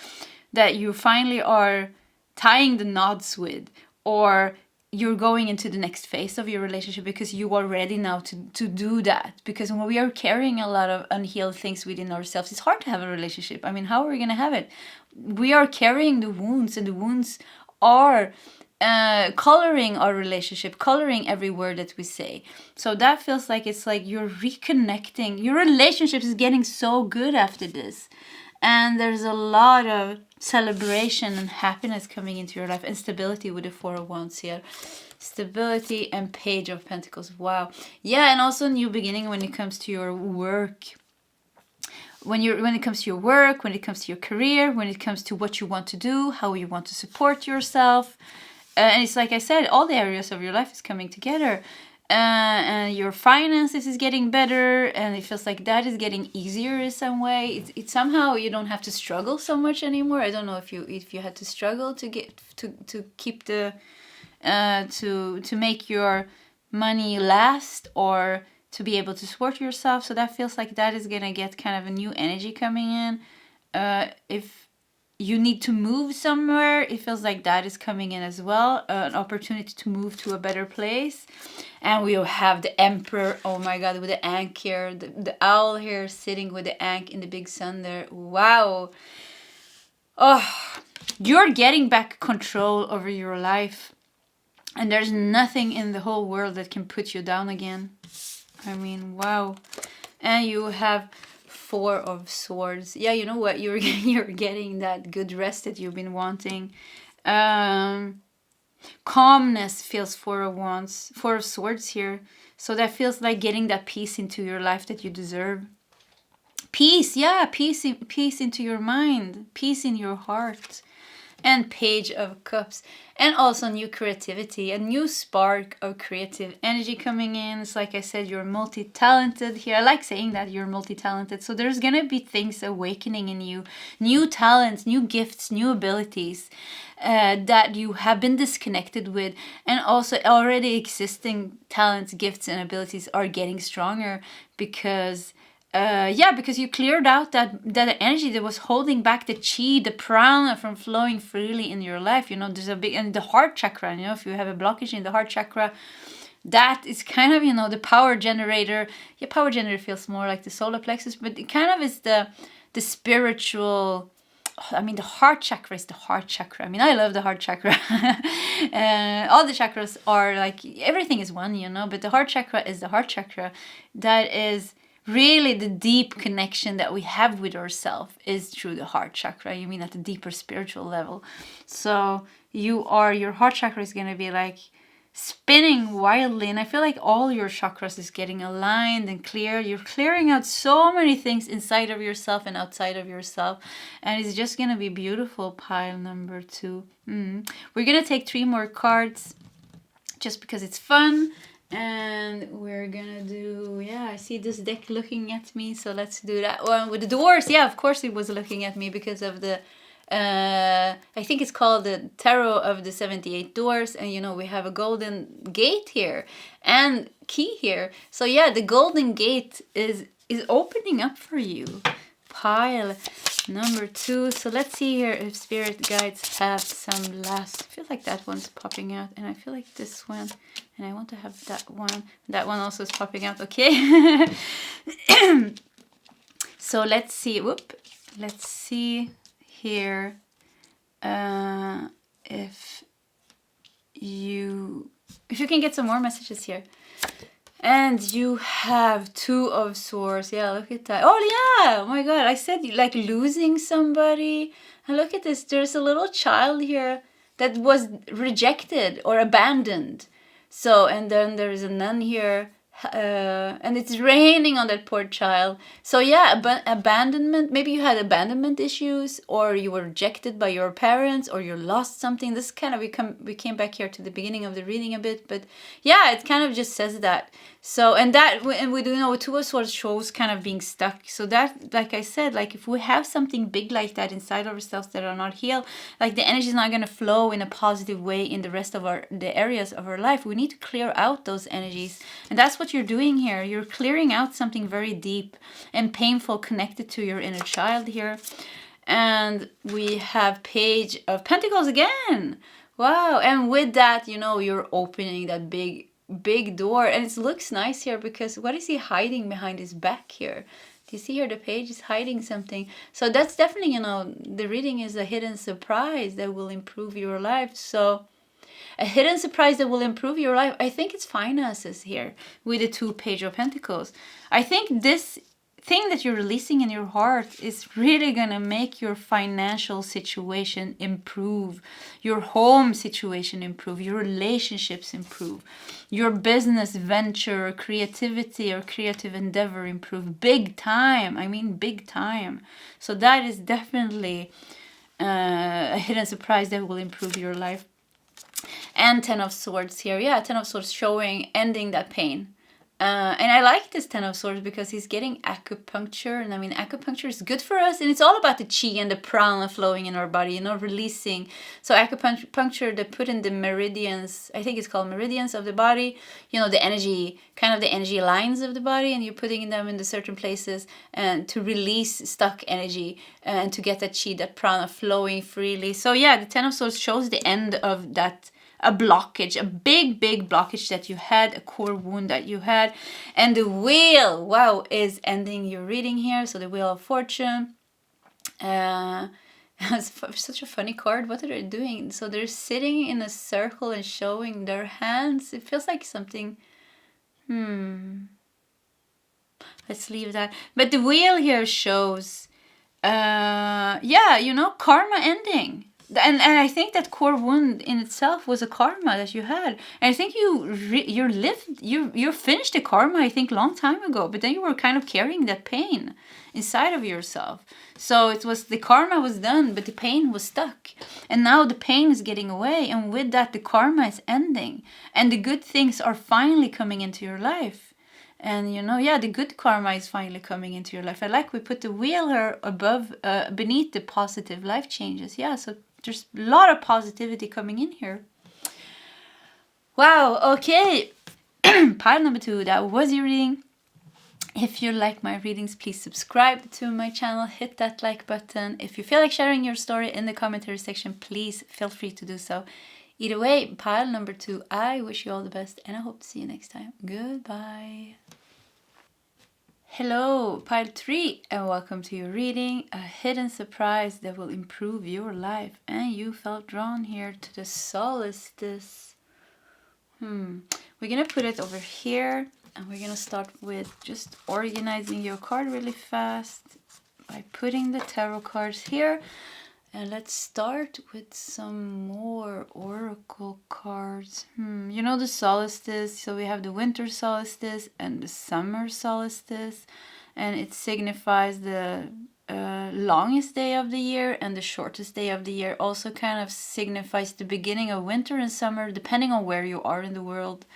that you finally are tying the knots with, or you're going into the next phase of your relationship because you are ready now to do that. Because when we are carrying a lot of unhealed things within ourselves, it's hard to have a relationship. I mean, how are we going to have it? We are carrying the wounds, and the wounds are coloring our relationship, coloring every word that we say. So that feels like it's like you're reconnecting. Your relationship is getting so good after this. And there's a lot of celebration and happiness coming into your life, and stability with the Four of Wands here. Stability and Page of Pentacles. Wow. Yeah, and also new beginning when it comes to your work. When it comes to your work, when it comes to your career, when it comes to what you want to do, how you want to support yourself. And it's like I said, all the areas of your life is coming together. And your finances is getting better, and it feels like that is getting easier in some way. It's somehow you don't have to struggle so much anymore. I don't know if you had to struggle to get to keep the to make your money last, or to be able to support yourself. So that feels like that is gonna get kind of a new energy coming in. If you need to move somewhere, it feels like that is coming in as well. An opportunity to move to a better place. And we'll have the Emperor, oh my god, with the ankh here, the owl here sitting with the ankh in the big sun there. Wow. Oh, you're getting back control over your life, and there's nothing in the whole world that can put you down again. I mean, wow. And you have Four of Swords. Yeah, you know what? You're getting that good rest that you've been wanting. Calmness feels Four of Swords here. So that feels like getting that peace into your life that you deserve. Peace, yeah, peace into your mind, peace in your heart. And Page of Cups. And also new creativity, a new spark of creative energy coming in. It's like I said, you're multi-talented here. I like saying that you're multi-talented. So there's going to be things awakening in you. New talents, new gifts, new abilities that you have been disconnected with. And also already existing talents, gifts, and abilities are getting stronger because... because you cleared out that energy that was holding back the chi, the prana from flowing freely in your life. You know, there's a big, and the heart chakra, you know, if you have a blockage in the heart chakra, that is kind of, you know, the power generator. Yeah, power generator feels more like the solar plexus, but it kind of is the spiritual... I mean, the heart chakra is the heart chakra. I mean, I love the heart chakra. All the chakras are like, everything is one, you know, but the heart chakra is the heart chakra. That is really the deep connection that we have with ourselves is through the heart chakra. You mean at the deeper spiritual level. So your heart chakra is going to be like spinning wildly, and I feel like all your chakras is getting aligned and clear. You're clearing out so many things inside of yourself and outside of yourself, and it's just going to be beautiful. Pile number 2. We're going to take 3 more cards just because it's fun. And we're gonna do, yeah, I see this deck looking at me, so let's do that one with the doors. Yeah, of course it was looking at me because of the, I think it's called the Tarot of the 78 Doors. And, you know, we have a golden gate here and key here. So, yeah, the golden gate is opening up for you. Pile number 2. So let's see here if spirit guides have some last. I feel like that one's popping out, and I feel like this one, and I want to have that one. That one also is popping out. Okay. So let's see. Let's see here if you can get some more messages here. And you have 2 of Swords. Yeah, look at that. Oh, yeah. Oh, my God. I said, like, losing somebody. And look at this. There's a little child here that was rejected or abandoned. So, and then there's a nun here and it's raining on that poor child. So yeah, abandonment. Maybe you had abandonment issues, or you were rejected by your parents, or you lost something. This kind of we came back here to the beginning of the reading a bit, but yeah, it kind of just says that. So and we do know Two of Swords shows kind of being stuck. So that, like I said, like if we have something big like that inside ourselves that are not healed, like the energy is not going to flow in a positive way in the rest of the areas of our life. We need to clear out those energies, and that's what you're doing here. You're clearing out something very deep and painful connected to your inner child here. And we have Page of Pentacles again. Wow. And with that, you know, you're opening that big door, and it looks nice here because what is he hiding behind his back here? Do you see here the page is hiding something? So that's definitely, you know, the reading is a hidden surprise that will improve your life. So a hidden surprise that will improve your life. I think it's finances here with the 2 Page of Pentacles. I think this thing that you're releasing in your heart is really gonna make your financial situation improve, your home situation improve, your relationships improve, your business venture or creativity or creative endeavor improve big time. I mean big time. So that is definitely a hidden surprise that will improve your life. And 10 of Swords here. Yeah, 10 of Swords showing ending that pain. And I like this 10 of Swords because he's getting acupuncture. And I mean, acupuncture is good for us. And it's all about the chi and the prana flowing in our body, you know, releasing. So acupuncture, they put in the meridians, I think it's called meridians of the body, you know, the energy, kind of the energy lines of the body. And you're putting them in the certain places and to release stuck energy and to get that chi, that prana flowing freely. So yeah, the 10 of Swords shows the end of that, a blockage, a big blockage that you had, a core wound that you had. And the Wheel, wow, is ending your reading here. So the Wheel of Fortune. It's such a funny card. What are they doing? So they're sitting in a circle and showing their hands. It feels like something, let's leave that. But the Wheel here shows, yeah, you know, karma ending. And I think that core wound in itself was a karma that you had. And I think you finished the karma, I think, long time ago. But then you were kind of carrying that pain inside of yourself. So it was, the karma was done, but the pain was stuck. And now the pain is getting away. And with that, the karma is ending. And the good things are finally coming into your life. And you know, yeah, the good karma is finally coming into your life. I like we put the Wheel here above, beneath the positive life changes. Yeah, so there's a lot of positivity coming in here. Wow, okay. Pile number 2, that was your reading. If you like my readings, please subscribe to my channel. Hit that like button. If you feel like sharing your story in the commentary section, please feel free to do so. Either way, pile number 2, I wish you all the best, and I hope to see you next time. Goodbye. Hello, pile 3, and welcome to your reading. A hidden surprise that will improve your life. And you felt drawn here to the Solstice. We're gonna put it over here, and we're gonna start with just organizing your card really fast by putting the tarot cards here. And let's start with some more oracle cards. You know the solstice, so we have the winter solstice and the summer solstice. And it signifies the longest day of the year and the shortest day of the year. Also kind of signifies the beginning of winter and summer, depending on where you are in the world.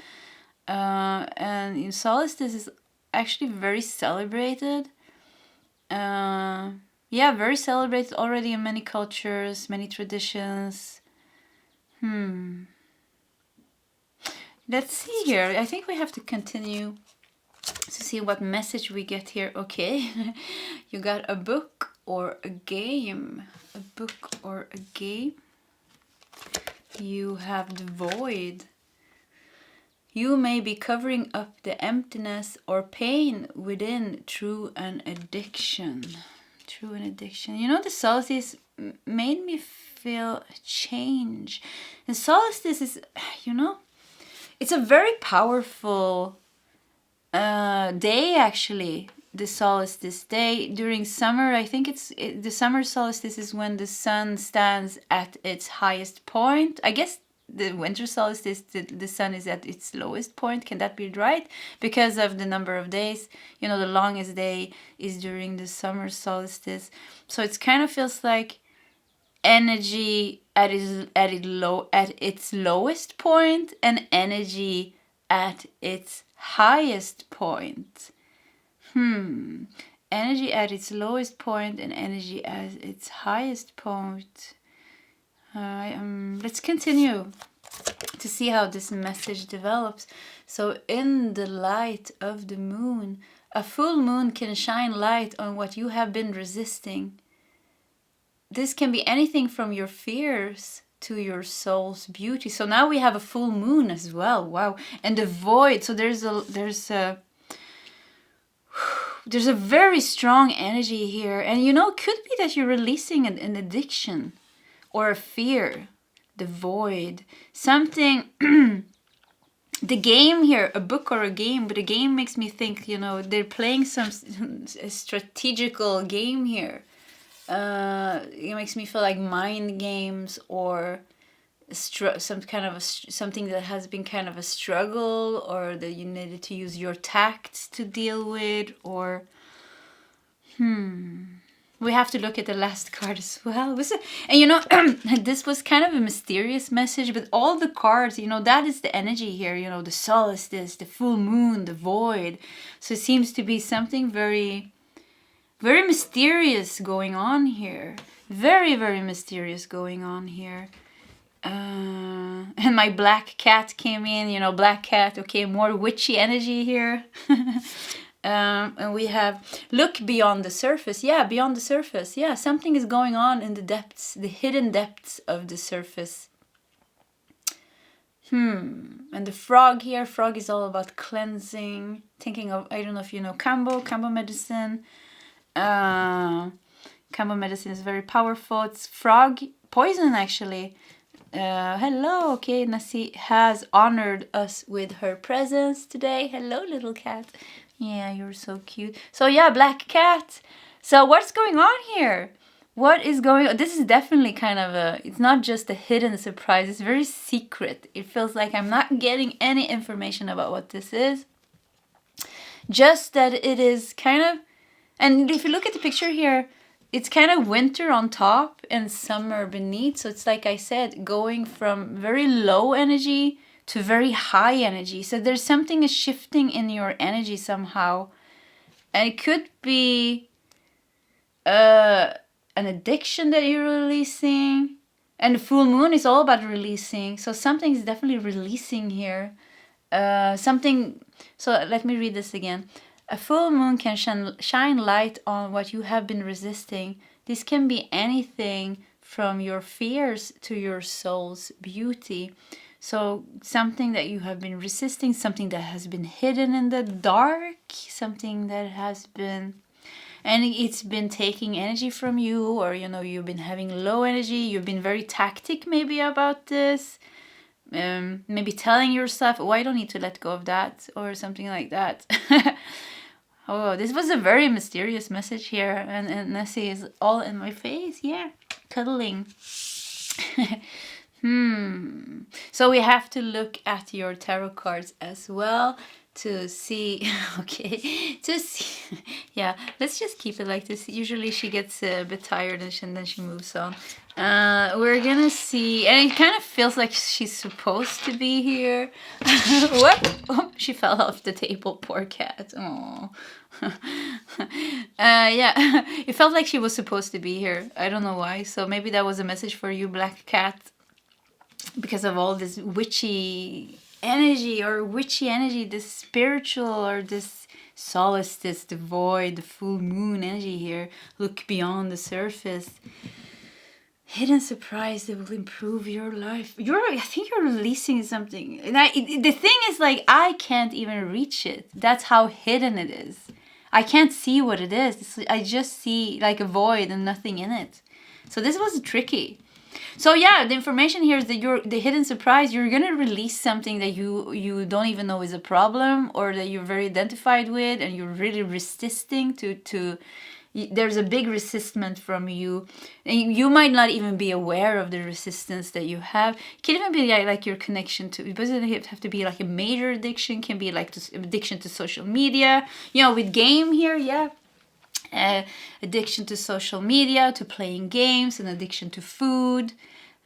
And solstice is actually very celebrated. Yeah, very celebrated already in many cultures, many traditions. Let's see here. I think we have to continue to see what message we get here. Okay, you got a book or a game. A book or a game. You have the Void. You may be covering up the emptiness or pain within through an addiction. Through an addiction. You know, the solstice made me feel change. And solstice is, you know, it's a very powerful day actually. The solstice day during summer. I think the summer solstice is when the sun stands at its highest point. I guess the winter solstice, the sun is at its lowest point. Can that be right? Because of the number of days, you know, the longest day is during the summer solstice. So it kind of feels like energy at its lowest point, and energy at its highest point. Energy at its lowest point and energy at its highest point. Let's continue to see how this message develops. So in the light of the moon, a full moon can shine light on what you have been resisting. This can be anything from your fears to your soul's beauty. So now we have a full moon as well. Wow. And the void. So there's a very strong energy here. And you know, it could be that you're releasing an addiction or a fear. The void. Something. The game here, a book or a game, but a game makes me think, you know, they're playing some strategical game here. It makes me feel like mind games or some kind of something that has been kind of a struggle, or that you needed to use your tact to deal with, or we have to look at the last card as well. And you know, this was kind of a mysterious message, but all the cards, you know, that is the energy here, you know, the solstice, the full moon, the void. So it seems to be something very, very mysterious going on here. Very, very mysterious going on here. And my black cat came in, you know, black cat. Okay, more witchy energy here. And we have look beyond the surface. Yeah, beyond the surface. Yeah, something is going on in the depths, the hidden depths of the surface. And the frog here. Frog is all about cleansing. Thinking of, I don't know if you know Kambo medicine. Kambo medicine is very powerful. It's frog poison actually. Hello, okay, Nasi has honored us with her presence today. Hello, little cat. Yeah, you're so cute. So yeah, black cat. So what's going on here? What is going on? This is definitely kind of it's not just a hidden surprise. It's very secret. It feels like I'm not getting any information about what this is. Just that it is kind of, and if you look at the picture here, it's kind of winter on top and summer beneath. So it's like I said, going from very low energy to very high energy. So there's something is shifting in your energy somehow. And it could be an addiction that you're releasing. And the full moon is all about releasing. So something is definitely releasing here. Something. So let me read this again. A full moon can shine light on what you have been resisting. This can be anything from your fears to your soul's beauty. So something that you have been resisting, something that has been hidden in the dark, something that has been, and it's been taking energy from you, or, you know, you've been having low energy, you've been very tactic maybe about this. Maybe telling yourself, oh, I don't need to let go of that, or something like that. Oh, this was a very mysterious message here, and Nessie is all in my face, yeah, cuddling. So we have to look at your tarot cards as well to see, yeah, let's just keep it like this. Usually she gets a bit tired and then she moves on. We're gonna see, and it kind of feels like she's supposed to be here. What? Oh, she fell off the table, poor cat. Oh. Yeah, it felt like she was supposed to be here. I don't know why. So maybe that was a message for you, black cat, because of all this witchy energy, this spiritual, or this solstice, the void, the full moon energy here. Look beyond the surface. Hidden surprise that will improve your life. I think you're releasing something. And the thing is, like, I can't even reach it. That's how hidden it is. I can't see what it is. I just see like a void and nothing in it. So this was tricky. So yeah, the information here is that the hidden surprise, you're going to release something that you don't even know is a problem, or that you're very identified with and you're really resisting to there's a big resistance from you, and you might not even be aware of the resistance that you have. It can even be like your connection to, it doesn't have to be like a major addiction, can be like addiction to social media, you know, with game here, yeah. Addiction to social media, to playing games, an addiction to food,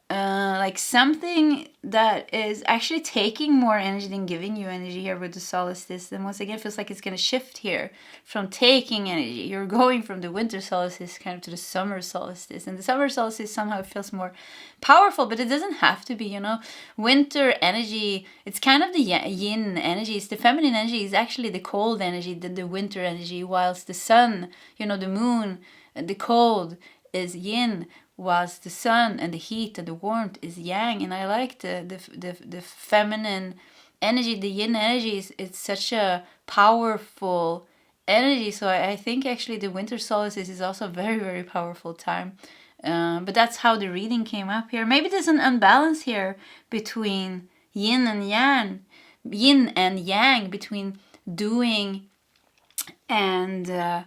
like something that is actually taking more energy than giving you energy here with the solstice. And once again, it feels like it's going to shift here from taking energy. You're going from the winter solstice kind of to the summer solstice. And the summer solstice somehow feels more powerful, but it doesn't have to be, you know. Winter energy, it's kind of the yin energy. It's the feminine energy is actually the cold energy, the winter energy, whilst the sun, you know, the moon, the cold is yin, whilst the sun and the heat and the warmth is yang. And I like the feminine energy, the yin energy it's such a powerful energy. So I think actually the winter solstice is also a very, very powerful time. But that's how the reading came up here. Maybe there's an unbalance here between yin and yang, between doing and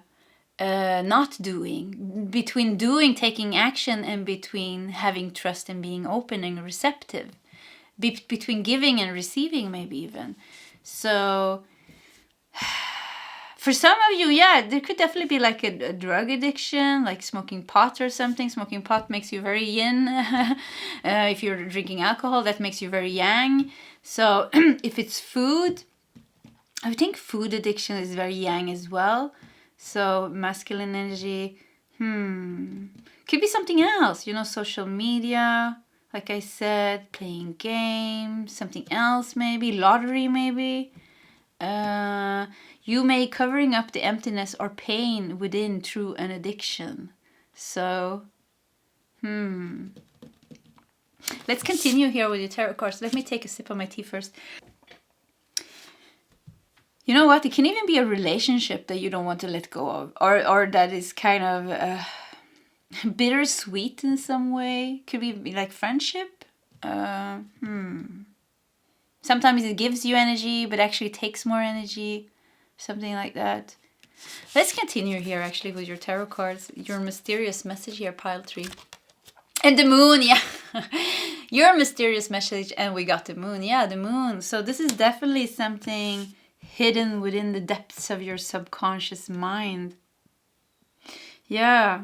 not doing, between doing, taking action, and between having trust and being open and receptive, between giving and receiving, maybe even. So for some of you, yeah, there could definitely be like a drug addiction, like smoking pot or something. Smoking pot makes you very yin. If you're drinking alcohol, that makes you very yang. So if it's food, I think food addiction is very yang as well. So masculine energy, could be something else, you know, social media, like I said, playing games, something else maybe, lottery maybe. You may covering up the emptiness or pain within through an addiction. So, let's continue here with the tarot cards. Let me take a sip of my tea first. You know what? It can even be a relationship that you don't want to let go of, or that is kind of bittersweet in some way. Could be like friendship. Sometimes it gives you energy, but actually takes more energy. Something like that. Let's continue here actually with your tarot cards. Your mysterious message here, pile 3. And the moon, yeah. Your mysterious message, and we got the moon. Yeah, the moon. So this is definitely something hidden within the depths of your subconscious mind. Yeah.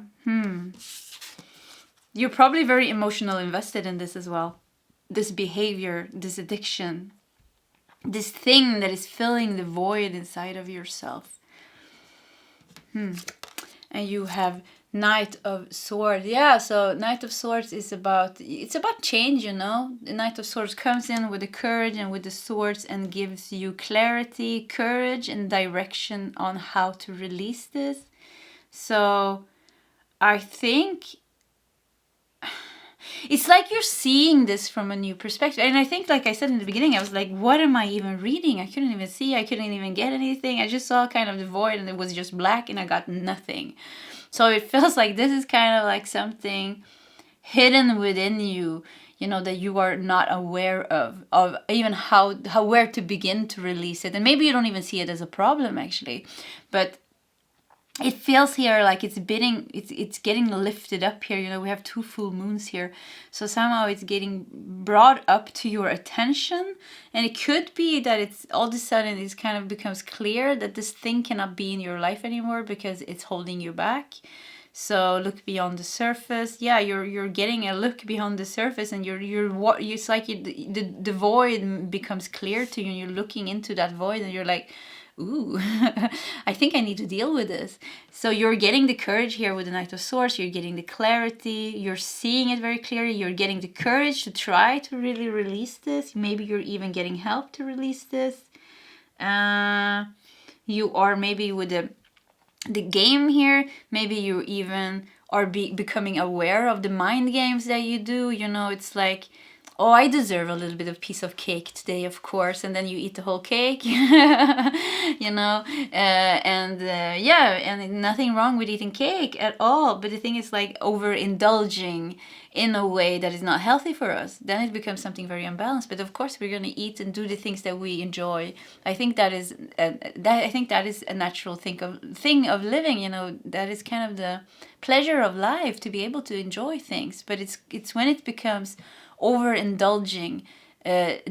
You're probably very emotionally invested in this as well. This behavior, this addiction, this thing that is filling the void inside of yourself. And you have Knight of Swords. Yeah, so Knight of Swords is about, it's about change, you know. The Knight of Swords comes in with the courage and with the swords and gives you clarity, courage, and direction on how to release this. So I think it's like you're seeing this from a new perspective. And I think, like I said in the beginning, I was like, what am I even reading? I couldn't even see. I couldn't even get anything. I just saw kind of the void and it was just black and I got nothing. So it feels like this is kind of like something hidden within you, you know, that you are not aware of even how where to begin to release it. And maybe you don't even see it as a problem actually, but it feels here like it's getting lifted up here. You know, we have 2 full moons here. So somehow it's getting brought up to your attention. And it could be that it's all of a sudden it kind of becomes clear that this thing cannot be in your life anymore because it's holding you back. So look beyond the surface. Yeah, you're getting a look beyond the surface, and it's like the void becomes clear to you, and you're looking into that void, and you're like, ooh, I think I need to deal with this. So you're getting the courage here with the Knight of Swords. You're getting the clarity. You're seeing it very clearly. You're getting the courage to try to really release this. Maybe you're even getting help to release this. You are maybe with the game here. Maybe you even are becoming aware of the mind games that you do. You know, it's like oh, I deserve a little bit of piece of cake today, of course, and then you eat the whole cake, you know, yeah, and nothing wrong with eating cake at all, but the thing is like overindulging in a way that is not healthy for us, then it becomes something very unbalanced. But of course, we're going to eat and do the things that we enjoy. I think that is a natural thing of living. You know, that is kind of the pleasure of life, to be able to enjoy things. But it's when it becomes overindulging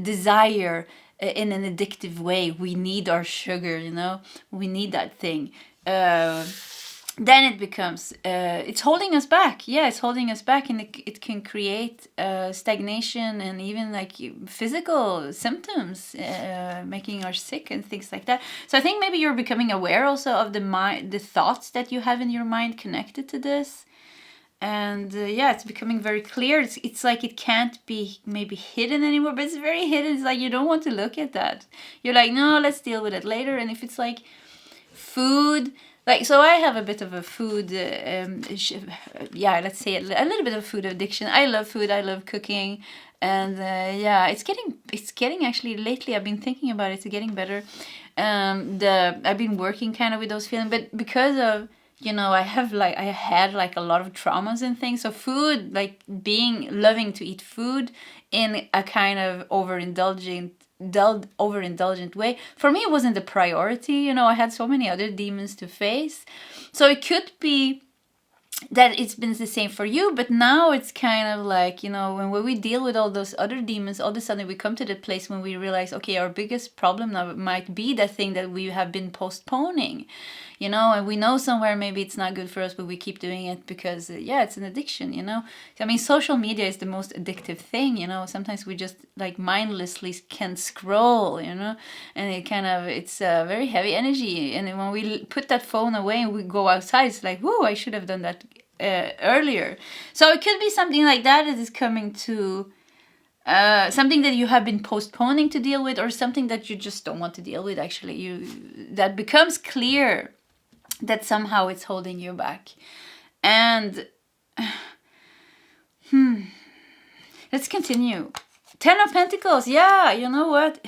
desire in an addictive way. We need our sugar, you know, we need that thing. Then it becomes it's holding us back. Yeah, it's holding us back, and it can create stagnation and even like physical symptoms, making us sick and things like that. So I think maybe you're becoming aware also of the thoughts that you have in your mind connected to this. And yeah, it's becoming very clear. It's like it can't be maybe hidden anymore, but it's very hidden. It's like you don't want to look at that. You're like, no, let's deal with it later. And if it's like food, like, so I have a bit of a food, yeah, let's say a little bit of food addiction. I love food. I love cooking. And yeah, it's getting actually lately. I've been thinking about it. It's getting better. I've been working kind of with those feelings, but because of, you know, I had like a lot of traumas and things. So food, like loving to eat food in a kind of overindulgent way, for me it wasn't the priority. You know, I had so many other demons to face. So it could be that it's been the same for you, but now it's kind of like, you know, when we deal with all those other demons, all of a sudden we come to the place when we realize, okay, our biggest problem now might be that thing that we have been postponing, you know, and we know somewhere maybe it's not good for us, but we keep doing it because, yeah, it's an addiction, you know. I mean, social media is the most addictive thing, you know. Sometimes we just like mindlessly can scroll, you know, and it's very heavy energy. And when we put that phone away and we go outside, it's like, whoa, I should have done that earlier. So it could be something like that is coming to something that you have been postponing to deal with, or something that you just don't want to deal with. Actually, that becomes clear that somehow it's holding you back. And let's continue. 10 of Pentacles. Yeah, you know what?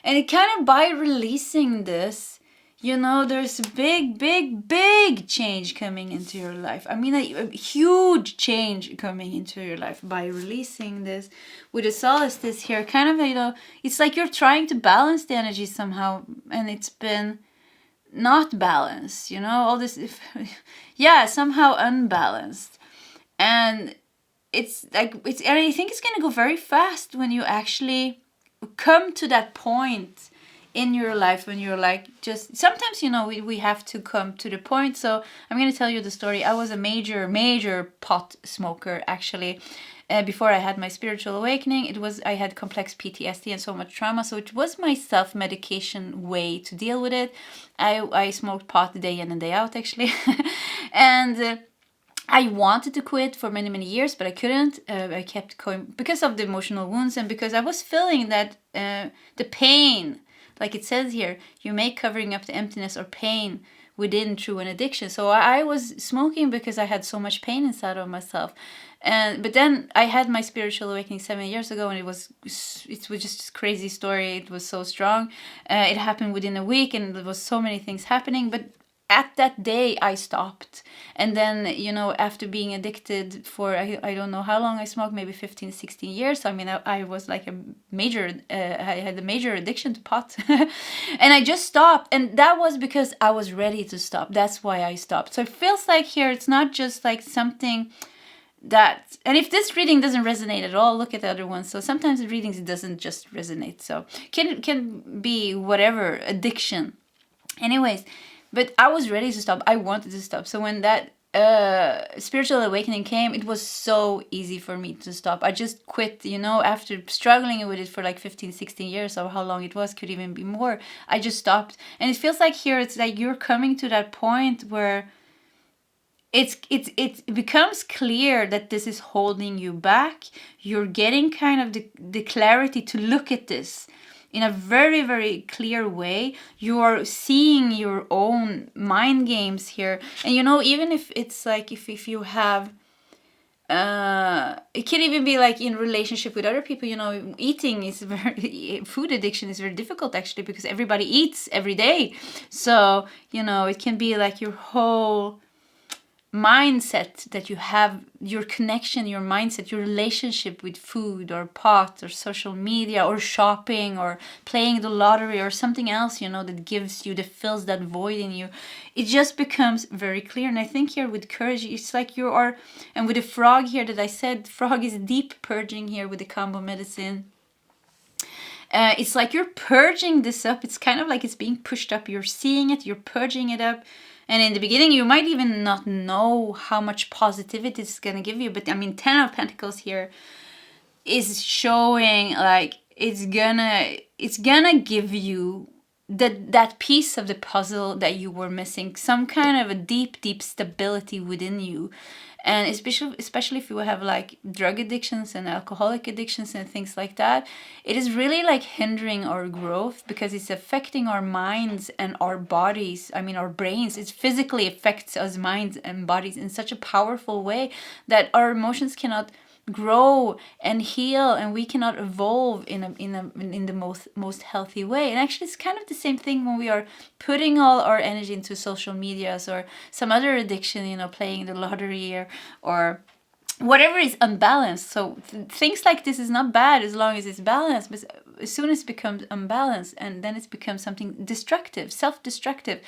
And it kind of, by releasing this, you know, there's a big change coming into your life. I mean, a huge change coming into your life by releasing this with the Solstice here. Kind of, you know, it's like you're trying to balance the energy somehow, and it's been not balanced, you know, all this, yeah, somehow unbalanced. And it's like, and I think it's going to go very fast when you actually come to that point in your life when you're like, just sometimes, you know, we have to come to the point. So I'm going to tell you the story. I was a major pot smoker, actually. Before I had my spiritual awakening, I had complex PTSD and so much trauma. So it was my self-medication way to deal with it. I smoked pot day in and day out, actually. And I wanted to quit for many years, but I couldn't. I kept going because of the emotional wounds, and because I was feeling that the pain, like it says here, you may covering up the emptiness or pain within through an addiction. So I was smoking because I had so much pain inside of myself. But then I had my spiritual awakening 7 years ago, and it was just a crazy story. It was so strong. It happened within a week, and there was so many things happening. But at that day, I stopped. And then, you know, after being addicted for, I don't know how long I smoked, maybe 15, 16 years. So, I mean, I was like I had a major addiction to pot. And I just stopped. And that was because I was ready to stop. That's why I stopped. So it feels like here, it's not just like something that, and if this reading doesn't resonate at all, look at the other ones. So sometimes the readings doesn't just resonate. So can be whatever, addiction. Anyways, but I was ready to stop. I wanted to stop. So when that spiritual awakening came, it was so easy for me to stop. I just quit, you know, after struggling with it for like 15, 16 years, or how long it was, could even be more. I just stopped. And it feels like here, it's like you're coming to that point where it becomes clear that this is holding you back. You're getting kind of the clarity to look at this in a very clear way. You are seeing your own mind games here. And you know, even if it's like if you have it can even be like in relationship with other people. You know, eating is food addiction is very difficult actually, because everybody eats every day. So, you know, it can be like your whole mindset that you have, your connection, your mindset, your relationship with food or pot or social media or shopping or playing the lottery or something else, you know, that gives you, that fills that void in you. It just becomes very clear. And I think here with courage, it's like you are, and with the frog here that I said, frog is deep purging here with the combo medicine. It's like you're purging this up. It's kind of like it's being pushed up. You're seeing it, you're purging it up. And in the beginning, you might even not know how much positivity it's going to give you. But I mean, 10 of Pentacles here is showing like it's gonna give you that piece of the puzzle that you were missing. Some kind of a deep stability within you. And especially if you have like drug addictions and alcoholic addictions and things like that, it is really like hindering our growth, because it's affecting our minds and our bodies. I mean, our brains. It physically affects us minds and bodies in such a powerful way that our emotions cannot grow and heal, and we cannot evolve in the most healthy way. And actually, it's kind of the same thing when we are putting all our energy into social medias or some other addiction, you know, playing the lottery or whatever is unbalanced. So things like this is not bad as long as it's balanced, but as soon as it becomes unbalanced, and then it becomes something destructive, self-destructive.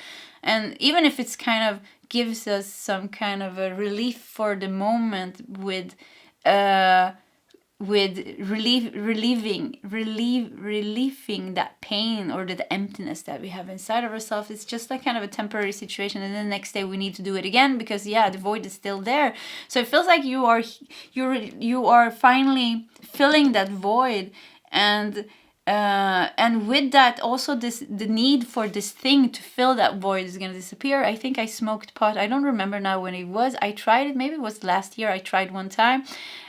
And even if it's kind of gives us some kind of a relief for the moment with relieving that pain or the emptiness that we have inside of ourselves. It's just like kind of a temporary situation, and then the next day we need to do it again, because the void is still there. So it feels like you are finally filling that void, and with that also the need for this thing to fill that void is going to disappear. I think I smoked pot. I don't remember now when it was. I tried it. Maybe it was last year. I tried one time.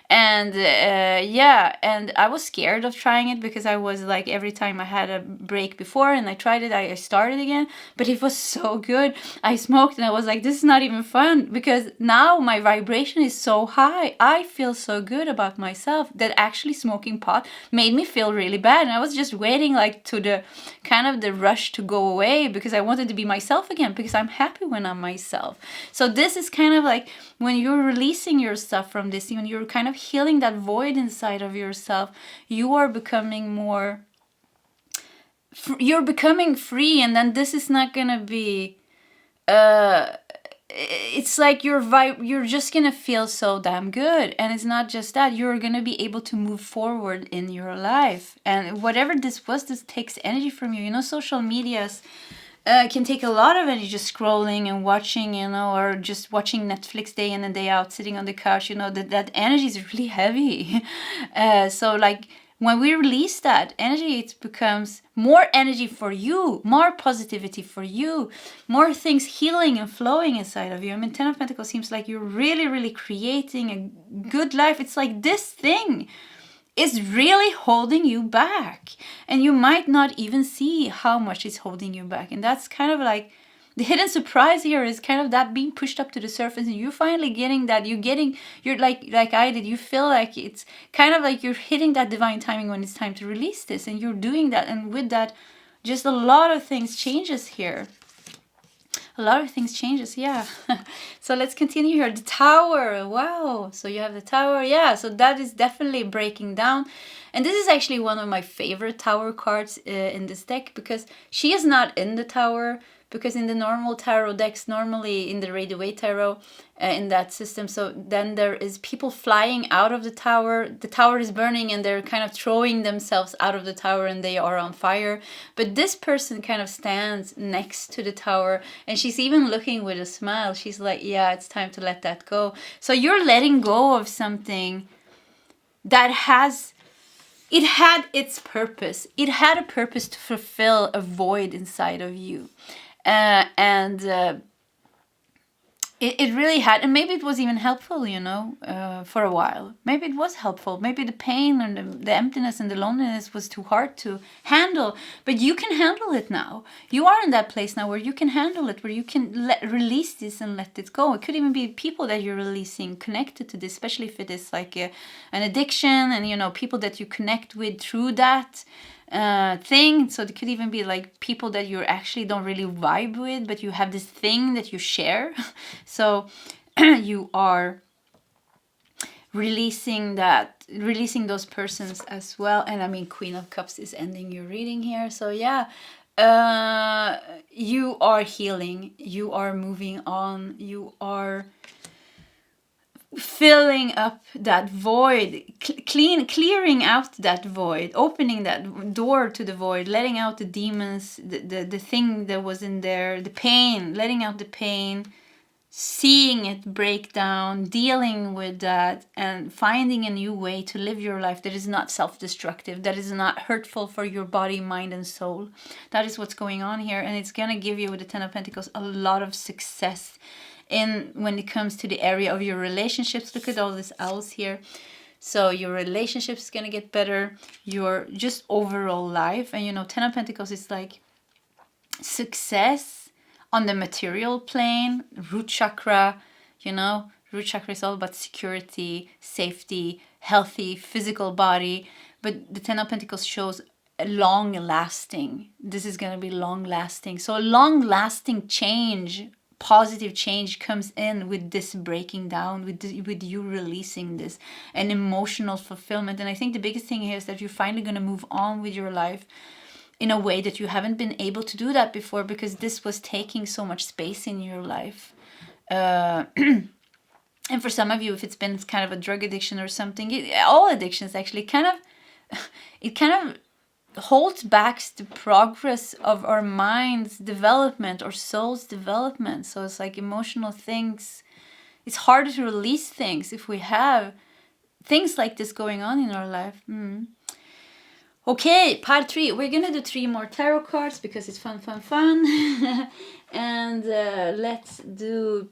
And and I was scared of trying it, because I was like, every time I had a break before and I tried it, I started again. But it was so good. I smoked and I was like, this is not even fun, because now my vibration is so high. I feel so good about myself that actually smoking pot made me feel really bad. And I was just waiting like to the kind of the rush to go away, because I wanted to be myself again, because I'm happy when I'm myself. So this is kind of like when you're releasing yourself from this, when you're kind of healing that void inside of yourself, you are becoming more, you're becoming free. And then this is not gonna be it's like you're just gonna feel so damn good. And it's not just that, you're gonna be able to move forward in your life. And whatever this was, this takes energy from you. You know, social medias can take a lot of energy, just scrolling and watching, you know, or just watching Netflix day in and day out, sitting on the couch, you know, that energy is really heavy. So like when we release that energy, it becomes more energy for you, more positivity for you, more things healing and flowing inside of you. I mean, 10 of Pentacles seems like you're really creating a good life. It's like this thing is really holding you back, and you might not even see how much it's holding you back. And that's kind of like the hidden surprise here, is kind of that being pushed up to the surface, and you're finally getting that. You're like I did, you feel like it's kind of like you're hitting that divine timing when it's time to release this, and you're doing that. And with that, just a lot of things changes here. A lot of things changes, yeah. So let's continue here. The Tower, wow. So you have the Tower, yeah. So that is definitely breaking down. And this is actually one of my favorite Tower cards in this deck, because she is not in the Tower. Because in the normal tarot decks, normally in the Rider-Waite tarot, in that system, so then there is people flying out of the tower is burning, and they're kind of throwing themselves out of the tower, and they are on fire. But this person kind of stands next to the tower, and she's even looking with a smile. She's like, yeah, it's time to let that go. So you're letting go of something that had its purpose. It had a purpose to fulfill a void inside of you. it really had, and maybe it was even helpful, you know, for a while. Maybe it was helpful. Maybe the pain and the emptiness and the loneliness was too hard to handle. But you can handle it now. You are in that place now where you can handle it, where you can release this and let it go. It could even be people that you're releasing connected to this, especially if it is like an addiction, and you know, people that you connect with through that thing. So it could even be like people that you actually don't really vibe with, but you have this thing that you share. So you are releasing those persons as well. And I mean, Queen of Cups is ending your reading here. So yeah, you are healing, you are moving on, you are filling up that void, clearing out that void, opening that door to the void, letting out the demons, the thing that was in there, the pain, letting out the pain, seeing it break down, dealing with that, and finding a new way to live your life that is not self-destructive, that is not hurtful for your body, mind, and soul. That is what's going on here, and it's gonna give you, with the Ten of Pentacles, a lot of success in when it comes to the area of your relationships. Look at all these owls here. So your relationship is gonna get better, your just overall life. And you know, Ten of Pentacles is like success on the material plane, root chakra. You know, root chakra is all about security, safety, healthy physical body. But the Ten of Pentacles shows long lasting. This is gonna be long lasting. So long lasting change, positive change comes in with this breaking down, with you releasing this, and emotional fulfillment. And I think the biggest thing here is that you're finally going to move on with your life in a way that you haven't been able to do that before, because this was taking so much space in your life. And for some of you, if it's been kind of a drug addiction or something, all addictions actually kind of holds back the progress of our mind's development or soul's development. So it's like emotional things. It's harder to release things if we have things like this going on in our life. Okay, part 3. We're gonna do 3 more tarot cards because it's fun. And let's do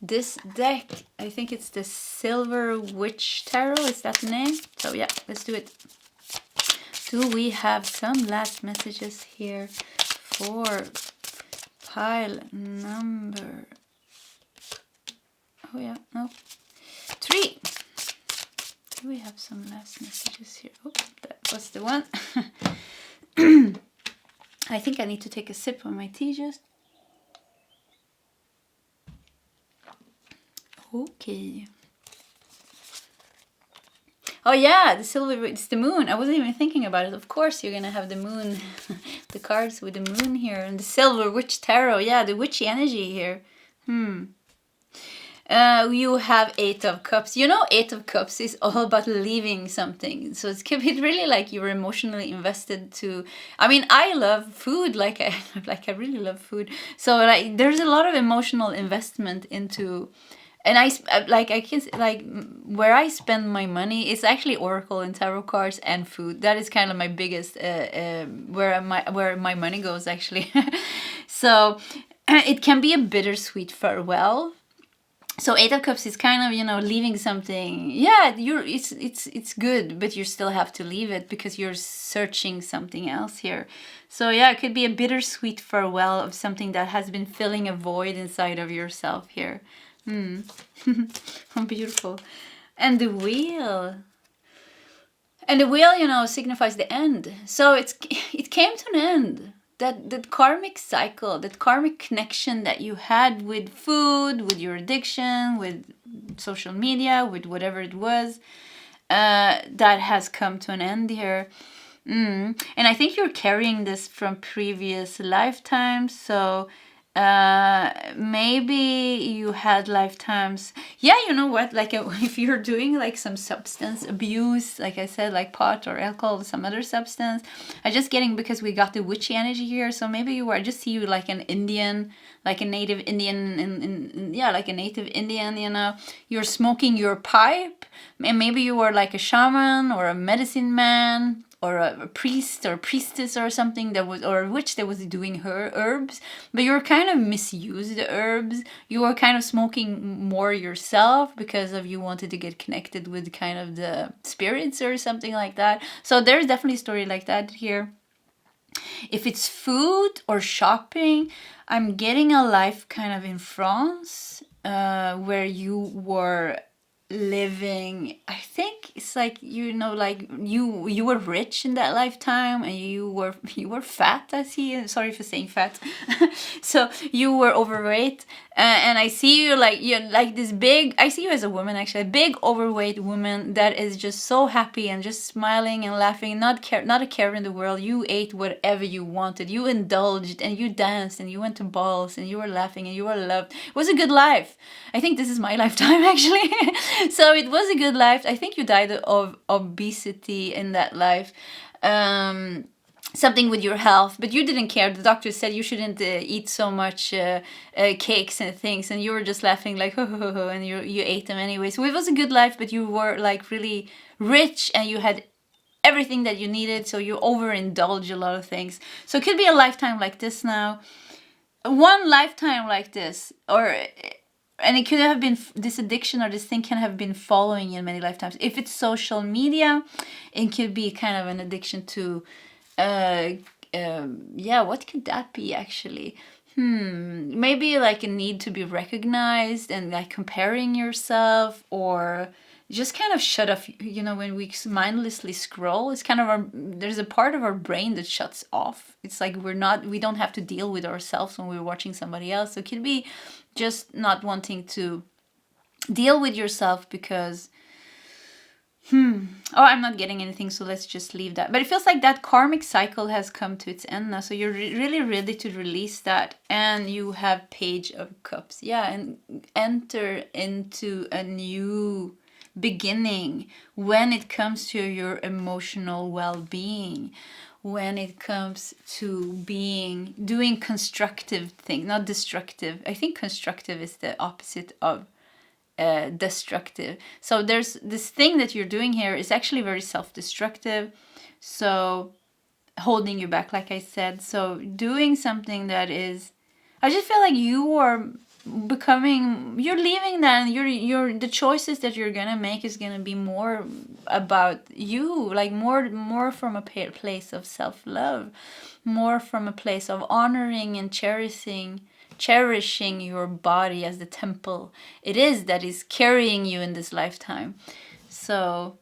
this deck. I think it's the Silver Witch Tarot. Is that the name? So yeah, let's do it. Do we have some last messages here for pile number... Oh yeah, no. 3. Do we have some last messages here? Oh, that was the one. I think I need to take a sip of my tea just. Okay. Oh yeah, the silver, it's the moon. I wasn't even thinking about it. Of course you're gonna have the moon, the cards with the moon here, and the Silver Witch Tarot. Yeah, the witchy energy here. You have 8 of Cups. You know, 8 of Cups is all about leaving something. So it's really like you're emotionally invested to... I mean, I love food. Like I really love food. So like, there's a lot of emotional investment into... And I can like where I spend my money, it's actually Oracle and tarot cards and food. That is kind of my biggest where my money goes actually. So it can be a bittersweet farewell. So 8 of Cups is kind of, you know, leaving something. Yeah, it's good, but you still have to leave it because you're searching something else here. So yeah, it could be a bittersweet farewell of something that has been filling a void inside of yourself here. Beautiful. And the wheel. And the wheel, you know, signifies the end. So it came to an end. That karmic cycle, that karmic connection that you had with food, with your addiction, with social media, with whatever it was, that has come to an end here. And I think you're carrying this from previous lifetimes. So maybe you had lifetimes, yeah, you know what, like if you're doing like some substance abuse, like I said, like pot or alcohol or some other substance. I just getting, because we got the witchy energy here, so maybe you were, I just see you like an Indian, like a native Indian, yeah, like a native Indian, you know, you're smoking your pipe, and maybe you were like a shaman or a medicine man, or a priest or priestess or something that was, or a witch that was doing her herbs, but you were kind of misused the herbs. You were kind of smoking more yourself because of you wanted to get connected with kind of the spirits or something like that. So there's definitely a story like that here. If it's food or shopping, I'm getting a life kind of in France, where you were living, I think it's like, you know, like you were rich in that lifetime, and you were fat. I see, sorry for saying fat. So you were overweight, and I see you like, you're like this big, I see you as a woman, actually a big overweight woman that is just so happy and just smiling and laughing, not a care in the world. You ate whatever you wanted, you indulged, and you danced, and you went to balls, and you were laughing, and you were loved. It was a good life. I think this is my lifetime, actually. So it was a good life. I think you died of obesity in that life. Something with your health, but you didn't care. The doctor said you shouldn't eat so much cakes and things, and you were just laughing like ho ho ho ho, and you ate them anyway. So it was a good life, but you were like really rich, and you had everything that you needed, so you overindulge a lot of things. So it could be a lifetime like this now, one lifetime like this, and it could have been, this addiction or this thing can have been following you in many lifetimes. If it's social media, it could be kind of an addiction to, yeah, what could that be actually? Maybe like a need to be recognized and like comparing yourself, or just kind of shut off, you know, when we mindlessly scroll, it's kind of there's a part of our brain that shuts off. It's like we don't have to deal with ourselves when we're watching somebody else. So it could be just not wanting to deal with yourself because, oh, I'm not getting anything, so let's just leave that. But it feels like that karmic cycle has come to its end now, so you're really ready to release that, and you have Page of Cups. Yeah, and enter into a new beginning when it comes to your emotional well-being, when it comes to doing constructive things, not destructive. I think constructive is the opposite of destructive. So there's this thing that you're doing here is actually very self-destructive, so holding you back, like I said. So doing something that is, I just feel like you are you're leaving that, and the choices that you're gonna make is gonna be more about you, like more from a place of self-love, more from a place of honoring and cherishing your body as the temple it is that is carrying you in this lifetime. So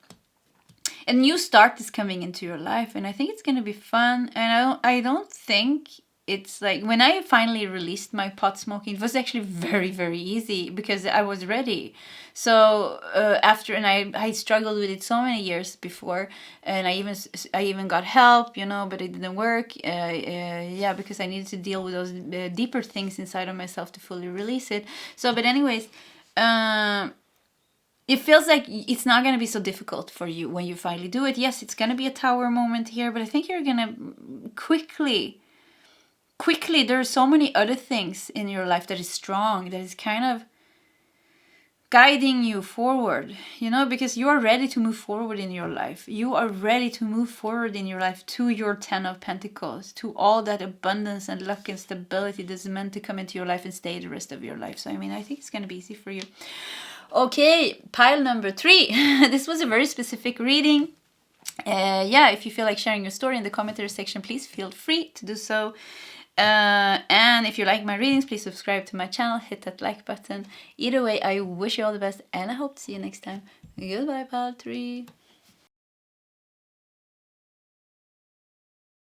a new start is coming into your life, and I think it's gonna be fun. And I don't think it's like, when I finally released my pot smoking, it was actually very, very easy because I was ready. So I struggled with it so many years before, and I even got help, you know, but it didn't work. Yeah, because I needed to deal with those deeper things inside of myself to fully release it. So, but anyways, it feels like it's not going to be so difficult for you when you finally do it. Yes, it's going to be a tower moment here, but I think you're going to quickly, there are so many other things in your life that is strong, that is kind of guiding you forward, you know, because you are ready to move forward in your life. You are ready to move forward in your life to your 10 of Pentacles, to all that abundance and luck and stability that's meant to come into your life and stay the rest of your life. So, I mean, I think it's going to be easy for you. Okay, pile number 3. This was a very specific reading. Yeah, if you feel like sharing your story in the commentary section, please feel free to do so. And if you like my readings, please subscribe to my channel, hit that like button. Either way, I wish you all the best, and I hope to see you next time. Goodbye, pile 3.